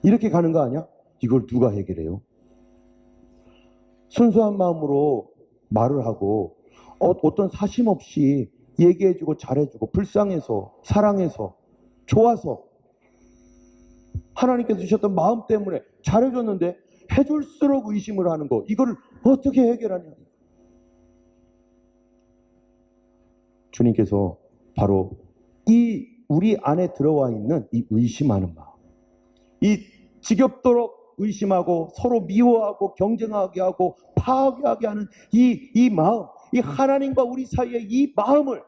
Speaker 1: 이렇게 가는 거 아니야? 이걸 누가 해결해요? 순수한 마음으로 말을 하고 어떤 사심 없이 얘기해주고 잘해주고 불쌍해서 사랑해서 좋아서 하나님께서 주셨던 마음 때문에 잘해줬는데 해줄수록 의심을 하는 거, 이걸 어떻게 해결하냐? 주님께서 바로 이 우리 안에 들어와 있는 이 의심하는 마음, 이 지겹도록 의심하고 서로 미워하고 경쟁하게 하고 파괴하게 하는 이 마음, 이 하나님과 우리 사이의 이 마음을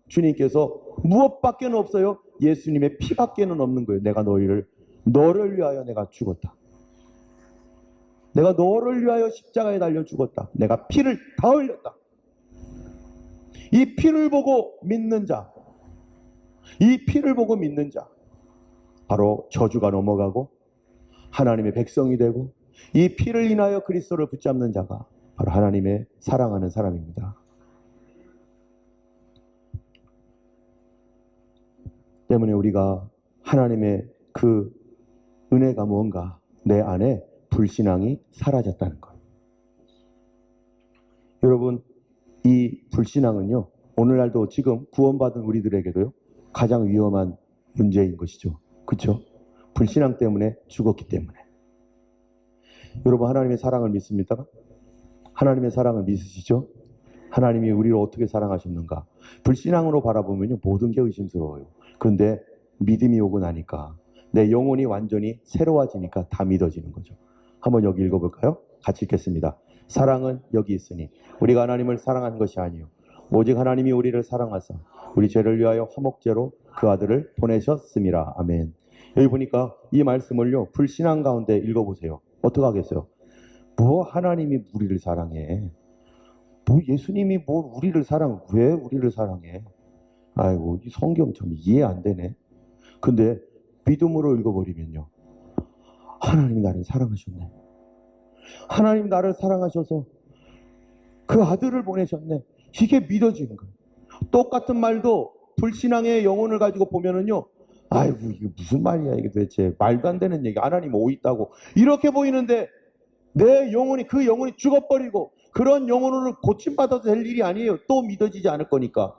Speaker 1: 주님께서 무엇밖에는 없어요? 예수님의 피밖에는 없는 거예요. 내가 너를 위하여 내가 죽었다. 내가 너를 위하여 십자가에 달려 죽었다. 내가 피를 다 흘렸다. 이 피를 보고 믿는 자, 이 피를 보고 믿는 자, 바로 저주가 넘어가고 하나님의 백성이 되고 이 피를 인하여 그리스도를 붙잡는 자가 바로 하나님의 사랑하는 사람입니다. 때문에 우리가 하나님의 그 은혜가 무언가 내 안에 불신앙이 사라졌다는 것. 여러분, 이 불신앙은요, 오늘날도 지금 구원받은 우리들에게도요, 가장 위험한 문제인 것이죠. 그렇죠? 불신앙 때문에 죽었기 때문에. 여러분, 하나님의 사랑을 믿습니까? 하나님의 사랑을 믿으시죠? 하나님이 우리를 어떻게 사랑하셨는가? 불신앙으로 바라보면요, 모든 게 의심스러워요. 그런데 믿음이 오고 나니까 내 영혼이 완전히 새로워지니까 다 믿어지는 거죠. 한번 여기 읽어볼까요? 같이 읽겠습니다. 사랑은 여기 있으니 우리가 하나님을 사랑한 것이 아니요 오직 하나님이 우리를 사랑하사 우리 죄를 위하여 화목제로 그 아들을 보내셨음이라. 아멘. 여기 보니까 이 말씀을요, 불신앙 가운데 읽어보세요. 어떻게 하겠어요? 뭐 하나님이 우리를 사랑해? 뭐 예수님이 뭐 우리를 왜 우리를 사랑해? 아이고, 이 성경 참 이해 안 되네. 근데 믿음으로 읽어버리면요, 하나님이 나를 사랑하셨네. 하나님 나를 사랑하셔서 그 아들을 보내셨네. 이게 믿어지는 거예요. 똑같은 말도 불신앙의 영혼을 가지고 보면은요, 아이고 이게 무슨 말이야 이게 도대체, 말도 안 되는 얘기, 하나님 오 있다고 이렇게 보이는데 내 영혼이, 그 영혼이 죽어버리고 그런 영혼으로 고침받아도 될 일이 아니에요. 또 믿어지지 않을 거니까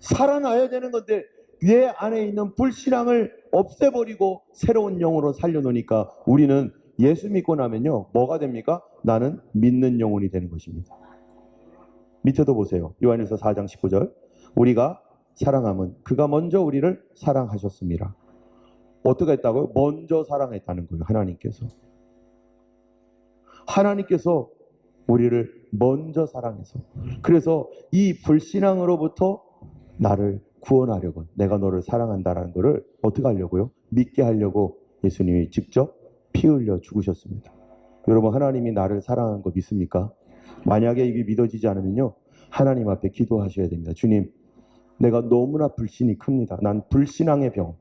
Speaker 1: 살아나야 되는 건데 내 안에 있는 불신앙을 없애버리고 새로운 영혼으로 살려놓으니까 우리는 예수 믿고 나면요, 뭐가 됩니까? 나는 믿는 영혼이 되는 것입니다. 밑에도 보세요. 요한일서 4장 19절. 우리가 사랑함은 그가 먼저 우리를 사랑하셨습니다. 어떻게 했다고요? 먼저 사랑했다는 거예요. 하나님께서 우리를 먼저 사랑해서, 그래서 이 불신앙으로부터 나를 구원하려고, 내가 너를 사랑한다라는 것을 어떻게 하려고요? 믿게 하려고 예수님이 직접 피 흘려 죽으셨습니다. 여러분, 하나님이 나를 사랑하는 거 믿습니까? 만약에 이게 믿어지지 않으면요, 하나님 앞에 기도하셔야 됩니다. 주님, 내가 너무나 불신이 큽니다. 난 불신앙의 병,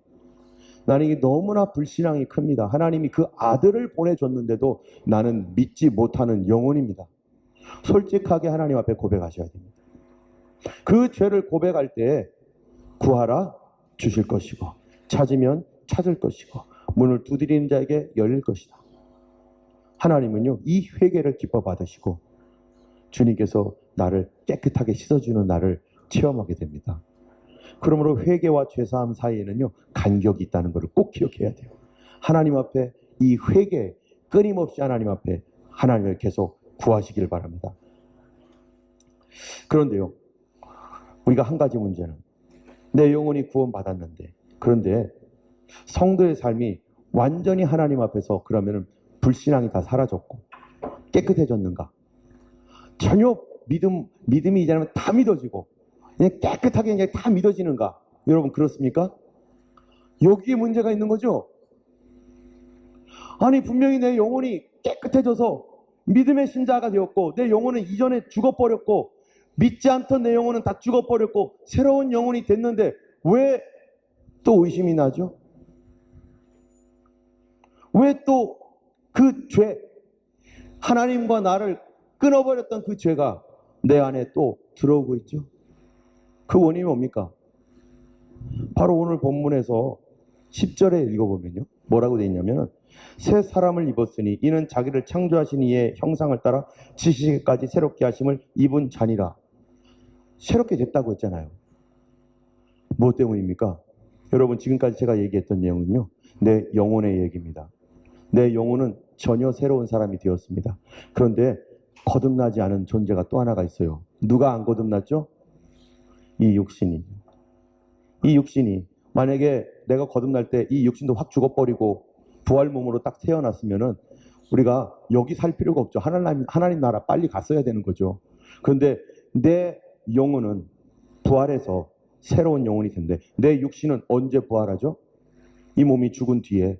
Speaker 1: 나는 이게 너무나 불신앙이 큽니다. 하나님이 그 아들을 보내줬는데도 나는 믿지 못하는 영혼입니다. 솔직하게 하나님 앞에 고백하셔야 됩니다. 그 죄를 고백할 때 구하라 주실 것이고 찾으면 찾을 것이고 문을 두드리는 자에게 열릴 것이다. 하나님은요, 이 회개를 기뻐 받으시고 주님께서 나를 깨끗하게 씻어주는 나를 체험하게 됩니다. 그러므로 회개와 죄사함 사이에는요, 간격이 있다는 것을 꼭 기억해야 돼요. 하나님 앞에 이 회개, 끊임없이 하나님 앞에 하나님을 계속 구하시길 바랍니다. 그런데요, 우리가 한 가지 문제는, 내 영혼이 구원받았는데, 그런데 성도의 삶이 완전히 하나님 앞에서 그러면 불신앙이 다 사라졌고 깨끗해졌는가? 전혀 믿음이 이제는 다 믿어지고 그냥 깨끗하게 그냥 다 믿어지는가? 여러분, 그렇습니까? 여기에 문제가 있는 거죠. 아니 분명히 내 영혼이 깨끗해져서 믿음의 신자가 되었고 내 영혼은 이전에 죽어버렸고 믿지 않던 내 영혼은 다 죽어버렸고 새로운 영혼이 됐는데 왜 또 의심이 나죠? 왜 또 그 죄, 하나님과 나를 끊어버렸던 그 죄가 내 안에 또 들어오고 있죠? 그 원인이 뭡니까? 바로 오늘 본문에서 10절에 읽어보면요. 뭐라고 되어 있냐면 새 사람을 입었으니 이는 자기를 창조하신 이의 형상을 따라 지식까지 새롭게 하심을 입은 자니라. 새롭게 됐다고 했잖아요. 무엇 때문입니까? 여러분 지금까지 제가 얘기했던 내용은요. 내 영혼의 얘기입니다. 내 영혼은 전혀 새로운 사람이 되었습니다. 그런데 거듭나지 않은 존재가 또 하나가 있어요. 누가 안 거듭났죠? 이 육신이. 이 육신이 만약에 내가 거듭날 때 이 육신도 확 죽어버리고 부활 몸으로 딱 태어났으면은 우리가 여기 살 필요가 없죠. 하나님 나라 빨리 갔어야 되는 거죠. 그런데 내 영혼은 부활해서 새로운 영혼이 된대. 내 육신은 언제 부활하죠? 이 몸이 죽은 뒤에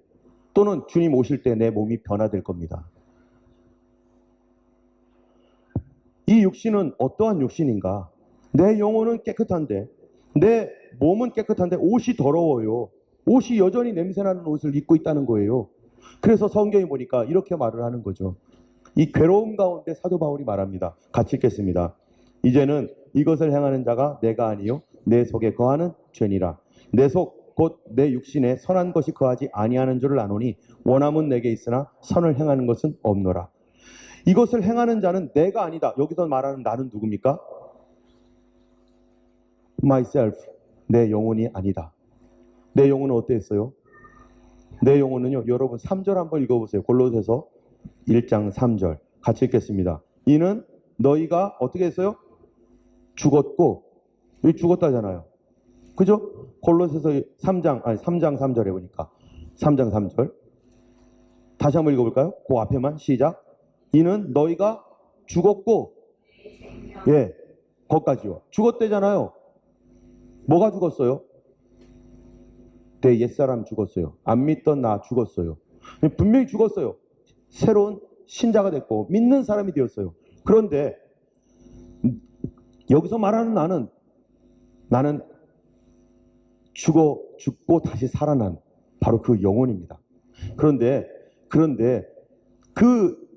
Speaker 1: 또는 주님 오실 때 내 몸이 변화될 겁니다. 이 육신은 어떠한 육신인가? 내 영혼은 깨끗한데 내 몸은 깨끗한데 옷이 더러워요. 옷이 여전히 냄새나는 옷을 입고 있다는 거예요. 그래서 성경에 보니까 이렇게 말을 하는 거죠. 이 괴로움 가운데 사도 바울이 말합니다. 같이 읽겠습니다. 이제는 이것을 행하는 자가 내가 아니요 내 속에 거하는 죄니라. 내 속 곧 내 육신에 선한 것이 거하지 아니하는 줄을 아노니 원함은 내게 있으나 선을 행하는 것은 없노라. 이것을 행하는 자는 내가 아니다. 여기서 말하는 나는 누굽니까? myself. 내 영혼이 아니다. 내 영혼은 어땠어요? 내 영혼은요. 여러분 3절 한번 읽어보세요. 골로새서 1장 3절 같이 읽겠습니다. 이는 너희가 어떻게 했어요? 죽었고 여기 죽었다잖아요. 그죠? 골로새서 3장 3절에 보니까 3장 3절 다시 한번 읽어볼까요? 그 앞에만 시작. 이는 너희가 죽었고 예 거기까지요. 죽었대잖아요. 뭐가 죽었어요? 내 옛사람 죽었어요. 안 믿던 나 죽었어요. 분명히 죽었어요. 새로운 신자가 됐고 믿는 사람이 되었어요. 그런데 여기서 말하는 나는 죽고 다시 살아난 바로 그 영혼입니다. 그런데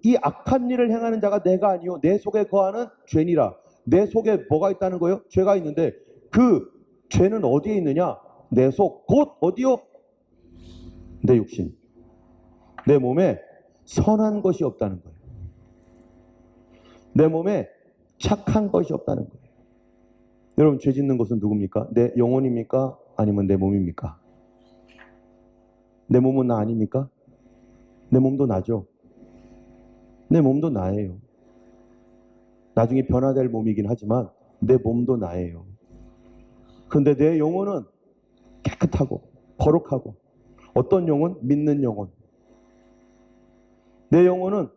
Speaker 1: 이 악한 일을 행하는 자가 내가 아니요 내 속에 거하는 죄니라. 내 속에 뭐가 있다는 거예요? 죄가 있는데 그 죄는 어디에 있느냐? 내 속, 곧 어디요? 내 육신. 내 몸에 선한 것이 없다는 거예요. 내 몸에 착한 것이 없다는 거예요. 여러분 죄 짓는 것은 누굽니까? 내 영혼입니까? 아니면 내 몸입니까? 내 몸은 나 아닙니까? 내 몸도 나죠. 내 몸도 나예요. 나중에 변화될 몸이긴 하지만 내 몸도 나예요. 그런데 내 영혼은 깨끗하고 거룩하고 어떤 영혼? 믿는 영혼. 내 영혼은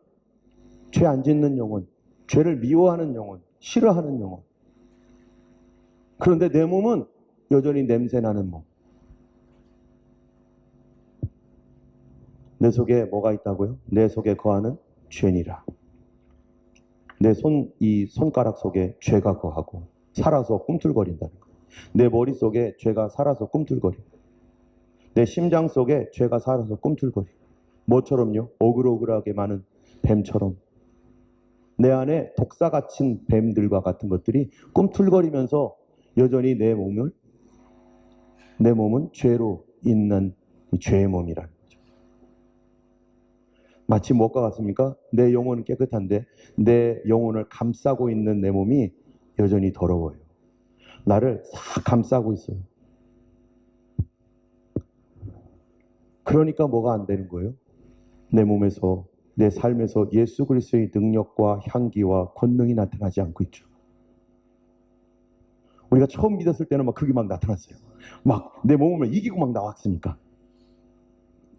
Speaker 1: 죄 안 짓는 영혼, 죄를 미워하는 영혼, 싫어하는 영혼. 그런데 내 몸은 여전히 냄새나는 몸. 내 속에 뭐가 있다고요? 내 속에 거하는 죄니라. 이 손가락 속에 죄가 거하고 살아서 꿈틀거린다는 거예요. 내 머릿속에 죄가 살아서 꿈틀거리고 내 심장 속에 죄가 살아서 꿈틀거리고 뭐처럼요? 오글오글하게 많은 뱀처럼 내 안에 독사 갇힌 뱀들과 같은 것들이 꿈틀거리면서 여전히 내 몸은 죄로 있는 죄의 몸이라는 거죠. 마치 무엇과 같습니까? 내 영혼은 깨끗한데 내 영혼을 감싸고 있는 내 몸이 여전히 더러워요. 나를 싹 감싸고 있어요. 그러니까 뭐가 안 되는 거예요? 내 몸에서, 내 삶에서 예수 그리스도의 능력과 향기와 권능이 나타나지 않고 있죠. 우리가 처음 믿었을 때는 그게 막 나타났어요. 막 내 몸을 이기고 막 나왔으니까.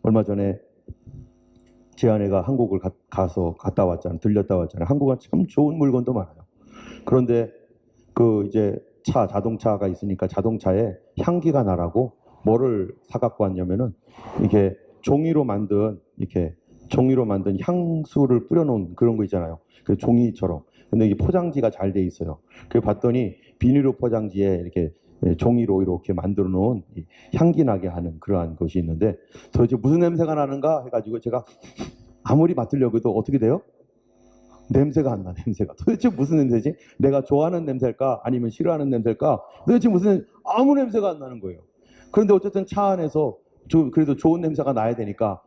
Speaker 1: 얼마 전에 제 아내가 한국을 갔다 왔잖아요. 들렸다 왔잖아요. 한국은 참 좋은 물건도 많아요. 그런데 이제 자동차가 있으니까 자동차에 향기가 나라고 뭐를 사갖고 왔냐면은 이게 종이로 만든 향수를 뿌려놓은 그런 거 있잖아요. 그 종이처럼. 근데 이게 포장지가 잘 돼 있어요. 그 봤더니 비닐로 포장지에 이렇게 종이로 이렇게 만들어 놓은 향기 나게 하는 그러한 것이 있는데 도대체 무슨 냄새가 나는가 해가지고 제가 아무리 맡으려고 해도 어떻게 돼요? 냄새가 안 나, 냄새가. 도대체 무슨 냄새지? 내가 좋아하는 냄새일까? 아니면 싫어하는 냄새일까? 도대체 아무 냄새가 안 나는 거예요. 그런데 어쨌든 차 안에서 그래도 좋은 냄새가 나야 되니까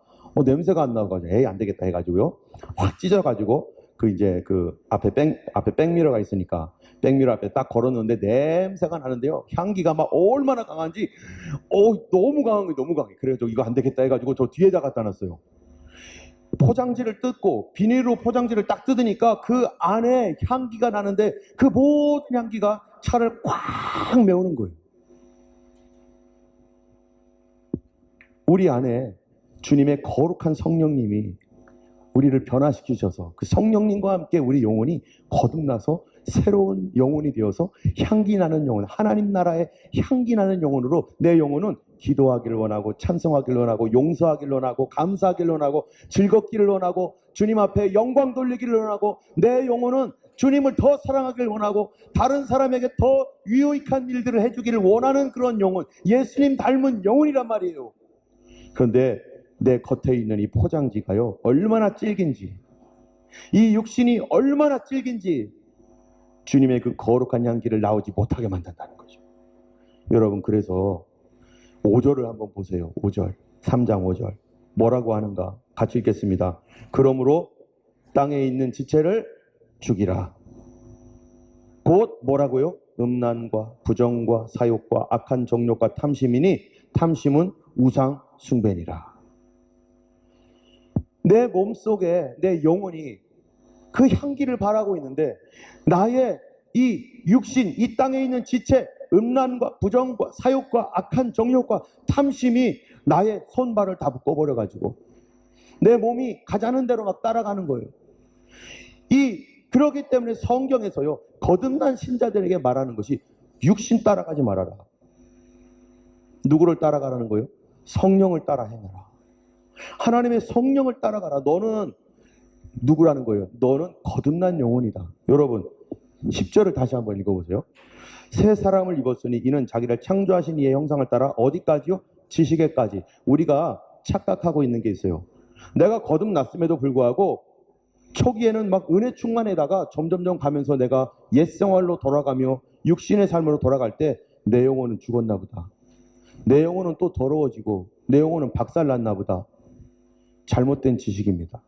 Speaker 1: 냄새가 안 나가지고 에이 안 되겠다 해가지고요. 확 찢어가지고 그 앞에 백미러가 있으니까 백미러 앞에 딱 걸었는데 냄새가 나는데요. 향기가 막 얼마나 강한지 너무 강한 거예요. 너무 강해. 그래가지고 이거 안 되겠다 해가지고 저 뒤에다 갖다 놨어요. 포장지를 뜯고 비닐로 포장지를 딱 뜯으니까 그 안에 향기가 나는데 그 모든 향기가 차를 꽉 메우는 거예요. 우리 안에 주님의 거룩한 성령님이 우리를 변화시키셔서 그 성령님과 함께 우리 영혼이 거듭나서 새로운 영혼이 되어서 향기 나는 영혼, 하나님 나라의 향기 나는 영혼으로 내 영혼은 기도하기를 원하고 찬송하기를 원하고 용서하기를 원하고 감사하기를 원하고 즐겁기를 원하고 주님 앞에 영광 돌리기를 원하고 내 영혼은 주님을 더 사랑하기를 원하고 다른 사람에게 더 유익한 일들을 해주기를 원하는 그런 영혼, 예수님 닮은 영혼이란 말이에요. 그런데 내 겉에 있는 이 포장지가요 얼마나 질긴지, 이 육신이 얼마나 질긴지 주님의 그 거룩한 향기를 나오지 못하게 만든다는 거죠. 여러분, 그래서 5절을 한번 보세요. 5절, 3장 5절 뭐라고 하는가? 같이 읽겠습니다. 그러므로 땅에 있는 지체를 죽이라. 곧 뭐라고요? 음란과 부정과 사욕과 악한 정욕과 탐심이니 탐심은 우상 숭배니라. 내 몸속에 내 영혼이 그 향기를 바라고 있는데 나의 이 육신, 이 땅에 있는 지체, 음란과 부정과 사욕과 악한 정욕과 탐심이 나의 손발을 다 묶어버려가지고 내 몸이 가자는 대로 막 따라가는 거예요. 그렇기 때문에 성경에서요 거듭난 신자들에게 말하는 것이 육신 따라가지 말아라. 누구를 따라가라는 거예요? 성령을 따라 행하라. 하나님의 성령을 따라가라. 너는 누구라는 거예요? 너는 거듭난 영혼이다. 여러분 10절을 다시 한번 읽어보세요. 새 사람을 입었으니 이는 자기를 창조하신 이의 형상을 따라 어디까지요? 지식에까지. 우리가 착각하고 있는 게 있어요. 내가 거듭났음에도 불구하고 초기에는 막 은혜 충만에다가 점점점 가면서 내가 옛생활로 돌아가며 육신의 삶으로 돌아갈 때 내 영혼은 죽었나 보다. 내 영혼은 또 더러워지고 내 영혼은 박살났나 보다. 잘못된 지식입니다.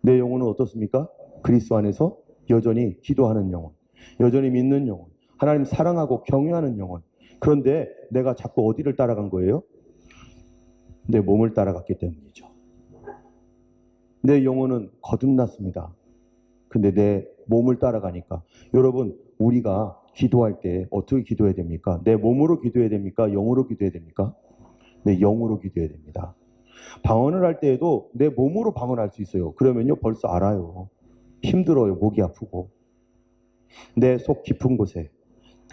Speaker 1: 내 영혼은 어떻습니까? 그리스도 안에서 여전히 기도하는 영혼, 여전히 믿는 영혼, 하나님 사랑하고 경외하는 영혼. 그런데 내가 자꾸 어디를 따라간 거예요? 내 몸을 따라갔기 때문이죠. 내 영혼은 거듭났습니다. 근데 내 몸을 따라가니까. 여러분, 우리가 기도할 때 어떻게 기도해야 됩니까? 내 몸으로 기도해야 됩니까? 영으로 기도해야 됩니까? 내 영으로 기도해야 됩니다. 방언을 할 때에도 내 몸으로 방언할 수 있어요. 그러면요 벌써 알아요. 힘들어요. 목이 아프고. 내 속 깊은 곳에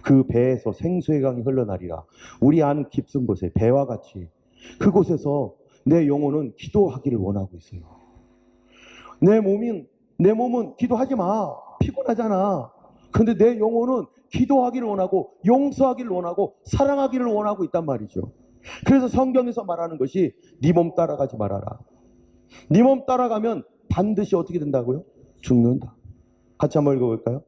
Speaker 1: 그 배에서 생수의 강이 흘러나리라. 우리 안 깊은 곳에 배와 같이 그곳에서 내 영혼은 기도하기를 원하고 있어요. 내 몸은 기도하지 마. 피곤하잖아. 근데 내 영혼은 기도하기를 원하고 용서하기를 원하고 사랑하기를 원하고 있단 말이죠. 그래서 성경에서 말하는 것이 네 몸 따라가지 말아라. 네 몸 따라가면 반드시 어떻게 된다고요? 죽는다. 같이 한번 읽어볼까요?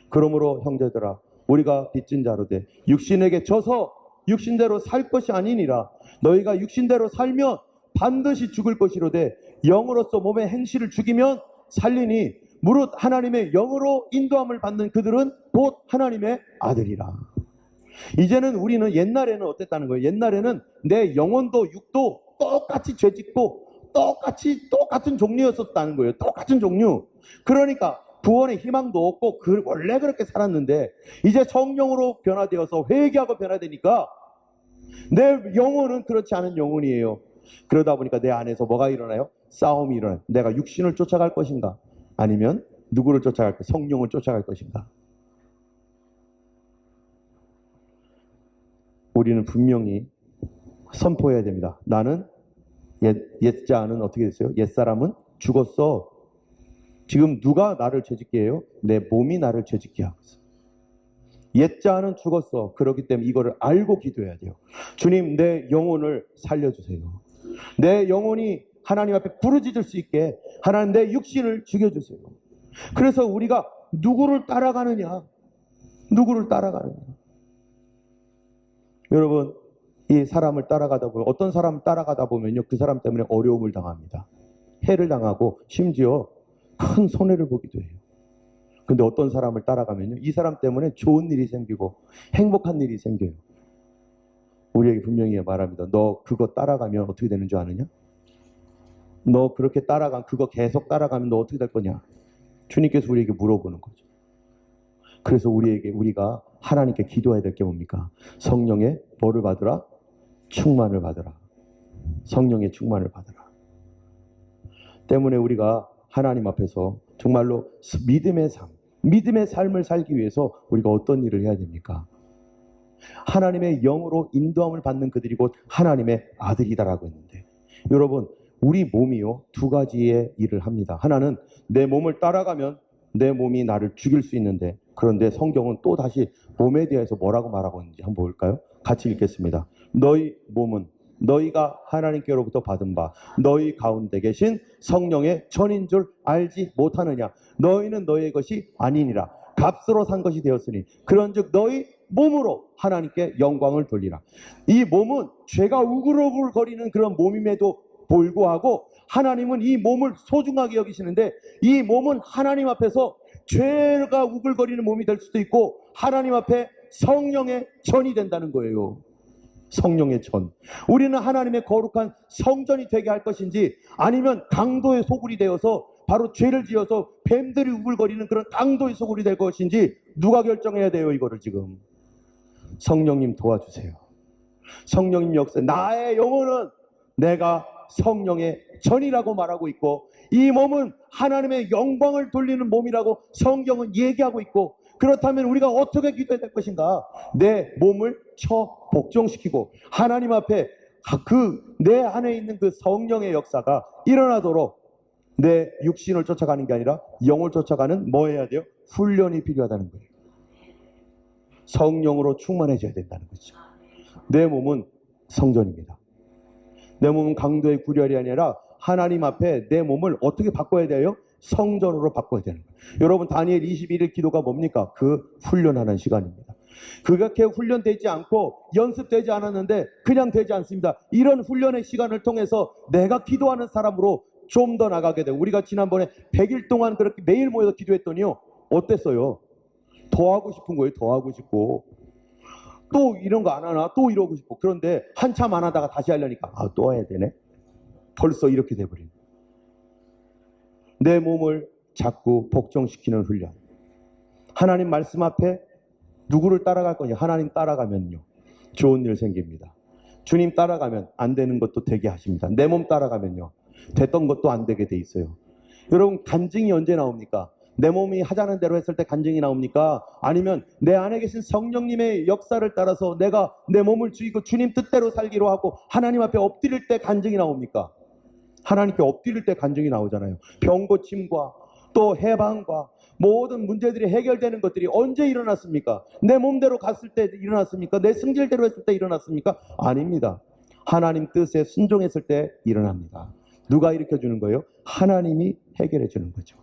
Speaker 1: 그러므로 형제들아 우리가 빚진 자로 돼 육신에게 져서 육신대로 살 것이 아니니라. 너희가 육신대로 살면 반드시 죽을 것이로되 영으로서 몸의 행실을 죽이면 살리니 무릇 하나님의 영으로 인도함을 받는 그들은 곧 하나님의 아들이라. 이제는 우리는 옛날에는 어땠다는 거예요? 옛날에는 내 영혼도 육도 똑같이 죄짓고 똑같은 종류였었다는 거예요. 똑같은 종류. 그러니까 구원의 희망도 없고 원래 그렇게 살았는데 이제 성령으로 변화되어서 회개하고 변화되니까 내 영혼은 그렇지 않은 영혼이에요. 그러다 보니까 내 안에서 뭐가 일어나요? 싸움이 일어나요. 내가 육신을 쫓아갈 것인가? 아니면 누구를 쫓아갈 것인가? 성령을 쫓아갈 것인가? 우리는 분명히 선포해야 됩니다. 나는 옛자는 어떻게 됐어요? 옛사람은 죽었어. 지금 누가 나를 죄짓게 해요? 내 몸이 나를 죄짓게 하고 있어. 옛자는 죽었어. 그렇기 때문에 이거를 알고 기도해야 돼요. 주님, 내 영혼을 살려주세요. 내 영혼이 하나님 앞에 부르짖을 수 있게 하나님 내 육신을 죽여주세요. 그래서 우리가 누구를 따라가느냐? 누구를 따라가느냐? 여러분, 이 사람을 따라가다 보면, 어떤 사람을 따라가다 보면요, 그 사람 때문에 어려움을 당합니다. 해를 당하고 심지어 큰 손해를 보기도 해요. 근데 어떤 사람을 따라가면요, 이 사람 때문에 좋은 일이 생기고 행복한 일이 생겨요. 우리에게 분명히 말합니다. 너 그거 따라가면 어떻게 되는 줄 아느냐? 너 그렇게 그거 계속 따라가면 너 어떻게 될 거냐? 주님께서 우리에게 물어보는 거죠. 그래서 우리가 하나님께 기도해야 될 게 뭡니까? 성령의 뭐를 받으라? 충만을 받으라. 성령의 충만을 받으라. 때문에 우리가 하나님 앞에서 정말로 믿음의 삶을 살기 위해서 우리가 어떤 일을 해야 됩니까? 하나님의 영으로 인도함을 받는 그들이 곧 하나님의 아들이다라고 했는데, 여러분, 우리 몸이요, 두 가지의 일을 합니다. 하나는 내 몸을 따라가면 내 몸이 나를 죽일 수 있는데, 그런데 성경은 또 다시 몸에 대해서 뭐라고 말하고 있는지 한번 볼까요? 같이 읽겠습니다. 너희 몸은 너희가 하나님께로부터 받은 바 너희 가운데 계신 성령의 전인 줄 알지 못하느냐? 너희는 너희의 것이 아니니라. 값으로 산 것이 되었으니 그런즉 너희 몸으로 하나님께 영광을 돌리라. 이 몸은 죄가 우글우글거리는 그런 몸임에도 불구하고 하나님은 이 몸을 소중하게 여기시는데, 이 몸은 하나님 앞에서 죄가 우글거리는 몸이 될 수도 있고 하나님 앞에 성령의 전이 된다는 거예요. 성령의 전. 우리는 하나님의 거룩한 성전이 되게 할 것인지, 아니면 강도의 소굴이 되어서 바로 죄를 지어서 뱀들이 우글거리는 그런 강도의 소굴이 될 것인지 누가 결정해야 돼요? 이거를 지금 성령님 도와주세요. 성령님 역사. 나의 영혼은 내가 성령의 전이라고 말하고 있고, 이 몸은 하나님의 영광을 돌리는 몸이라고 성경은 얘기하고 있고, 그렇다면 우리가 어떻게 기도해야 될 것인가? 내 몸을 복종시키고 하나님 앞에 내 안에 있는 그 성령의 역사가 일어나도록 내 육신을 쫓아가는 게 아니라 영을 쫓아가는 뭐 해야 돼요? 훈련이 필요하다는 거예요. 성령으로 충만해져야 된다는 거죠. 내 몸은 성전입니다. 내 몸은 강도의 구렬이 아니라 하나님 앞에 내 몸을 어떻게 바꿔야 돼요? 성전으로 바꿔야 되는 거예요. 여러분, 다니엘 21일 기도가 뭡니까? 그 훈련하는 시간입니다. 그렇게 훈련되지 않고 연습되지 않았는데 그냥 되지 않습니다. 이런 훈련의 시간을 통해서 내가 기도하는 사람으로 좀 더 나가게 돼요. 우리가 지난번에 100일 동안 그렇게 매일 모여서 기도했더니요, 어땠어요? 더 하고 싶은 거예요. 더 하고 싶고, 또 이런 거 안 하나? 또 이러고 싶고. 그런데 한참 안 하다가 다시 하려니까 또 해야 되네. 벌써 이렇게 돼버린. 내 몸을 자꾸 복종시키는 훈련. 하나님 말씀 앞에 누구를 따라갈 거냐? 하나님 따라가면요, 좋은 일 생깁니다. 주님 따라가면 안 되는 것도 되게 하십니다. 내 몸 따라가면요, 됐던 것도 안 되게 돼 있어요. 여러분, 간증이 언제 나옵니까? 내 몸이 하자는 대로 했을 때 간증이 나옵니까? 아니면 내 안에 계신 성령님의 역사를 따라서 내가 내 몸을 죽이고 주님 뜻대로 살기로 하고 하나님 앞에 엎드릴 때 간증이 나옵니까? 하나님께 엎드릴 때 간증이 나오잖아요. 병 고침과 또 해방과 모든 문제들이 해결되는 것들이 언제 일어났습니까? 내 몸대로 갔을 때 일어났습니까? 내 승질대로 했을 때 일어났습니까? 아닙니다. 하나님 뜻에 순종했을 때 일어납니다. 누가 일으켜주는 거예요? 하나님이 해결해 주는 거죠.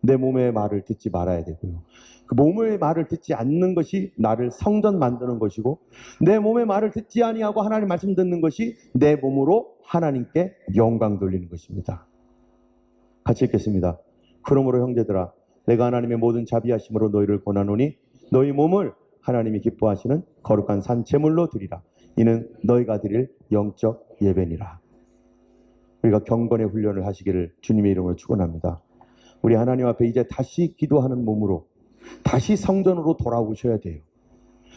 Speaker 1: 내 몸의 말을 듣지 말아야 되고요. 그 몸의 말을 듣지 않는 것이 나를 성전 만드는 것이고, 내 몸의 말을 듣지 아니하고 하나님 말씀 듣는 것이 내 몸으로 하나님께 영광 돌리는 것입니다. 같이 읽겠습니다. 그러므로 형제들아, 내가 하나님의 모든 자비하심으로 너희를 권하노니 너희 몸을 하나님이 기뻐하시는 거룩한 산 제물로 드리라. 이는 너희가 드릴 영적 예배니라. 우리가 경건의 훈련을 하시기를 주님의 이름으로 축원합니다. 우리 하나님 앞에 이제 다시 기도하는 몸으로, 다시 성전으로 돌아오셔야 돼요.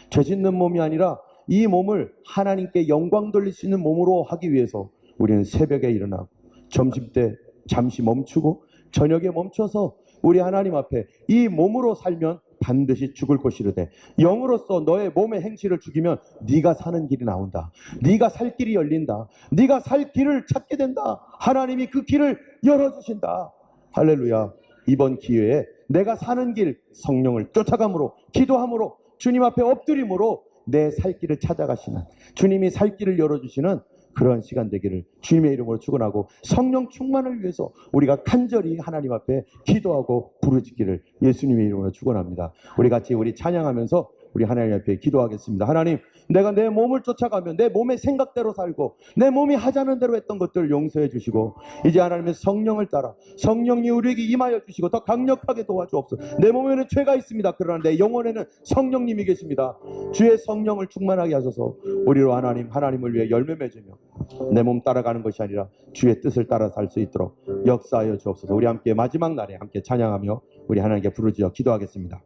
Speaker 1: 죄 짓는 몸이 아니라 이 몸을 하나님께 영광 돌릴 수 있는 몸으로 하기 위해서 우리는 새벽에 일어나고 점심때 잠시 멈추고 저녁에 멈춰서 우리 하나님 앞에 이 몸으로 살면 반드시 죽을 것이르되 영으로서 너의 몸의 행실을 죽이면 네가 사는 길이 나온다. 네가 살 길이 열린다. 네가 살 길을 찾게 된다. 하나님이 그 길을 열어주신다. 할렐루야. 이번 기회에 내가 사는 길, 성령을 쫓아감으로, 기도함으로, 주님 앞에 엎드림으로 내 살 길을 찾아가시는, 주님이 살 길을 열어주시는 그런 시간 되기를 주님의 이름으로 축원하고, 성령 충만을 위해서 우리가 간절히 하나님 앞에 기도하고 부르짖기를 예수님의 이름으로 축원합니다. 우리 같이 우리 찬양하면서 우리 하나님 앞에 기도하겠습니다. 하나님, 내가 내 몸을 쫓아가면 내 몸의 생각대로 살고 내 몸이 하자는 대로 했던 것들을 용서해 주시고, 이제 하나님의 성령을 따라 성령이 우리에게 임하여 주시고 더 강력하게 도와주옵소서. 내 몸에는 죄가 있습니다. 그러나 내 영혼에는 성령님이 계십니다. 주의 성령을 충만하게 하소서. 우리로 하나님을 위해 열매 맺으며 내 몸 따라가는 것이 아니라 주의 뜻을 따라 살 수 있도록 역사하여 주옵소서. 우리 함께 마지막 날에 함께 찬양하며 우리 하나님께 부르짖어 기도하겠습니다.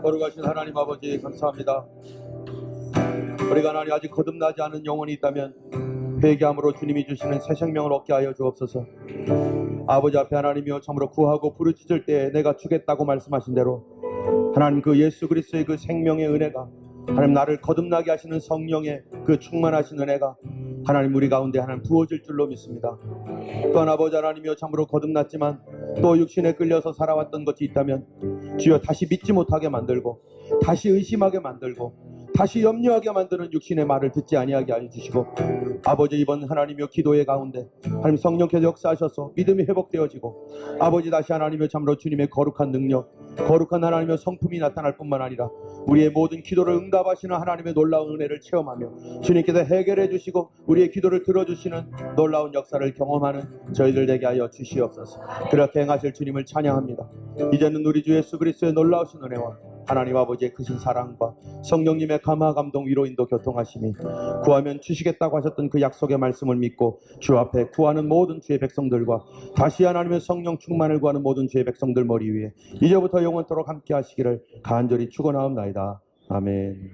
Speaker 1: 거룩하신 하나님 아버지, 감사합니다. 우리가 하나님 아직 거듭나지 않은 영혼이 있다면 회개함으로 주님이 주시는 새 생명을 얻게 하여 주옵소서. 아버지 앞에 하나님이여 참으로 구하고 부르짖을 때 내가 주겠다고 말씀하신 대로 하나님 그 예수 그리스도의 그 생명의 은혜가, 하나님 나를 거듭나게 하시는 성령의 그 충만하신 은혜가 하나님 우리 가운데 하나님 부어질 줄로 믿습니다. 또한 아버지 하나님이여 참으로 거듭났지만 또 육신에 끌려서 살아왔던 것이 있다면 주여 다시 믿지 못하게 만들고 다시 의심하게 만들고 다시 염려하게 만드는 육신의 말을 듣지 아니하게 하여 주시고, 아버지 이번 하나님의 기도의 가운데 하나님 성령께서 역사하셔서 믿음이 회복되어지고, 아버지 다시 하나님의 참으로 주님의 거룩한 능력, 거룩한 하나님의 성품이 나타날 뿐만 아니라 우리의 모든 기도를 응답하시는 하나님의 놀라운 은혜를 체험하며 주님께서 해결해 주시고 우리의 기도를 들어주시는 놀라운 역사를 경험하는 저희들 되게 하여 주시옵소서. 그렇게 행하실 주님을 찬양합니다. 이제는 우리 주 예수 그리스도의 놀라우신 은혜와 하나님 아버지의 크신 사랑과 성령님의 감화 감동 위로 인도 교통하심이 구하면 주시겠다고 하셨던 그 약속의 말씀을 믿고 주 앞에 구하는 모든 주의 백성들과 다시 하나님의 성령 충만을 구하는 모든 주의 백성들 머리 위에 이제부터 영원토록 함께 하시기를 간절히 축원하옵나이다. 아멘.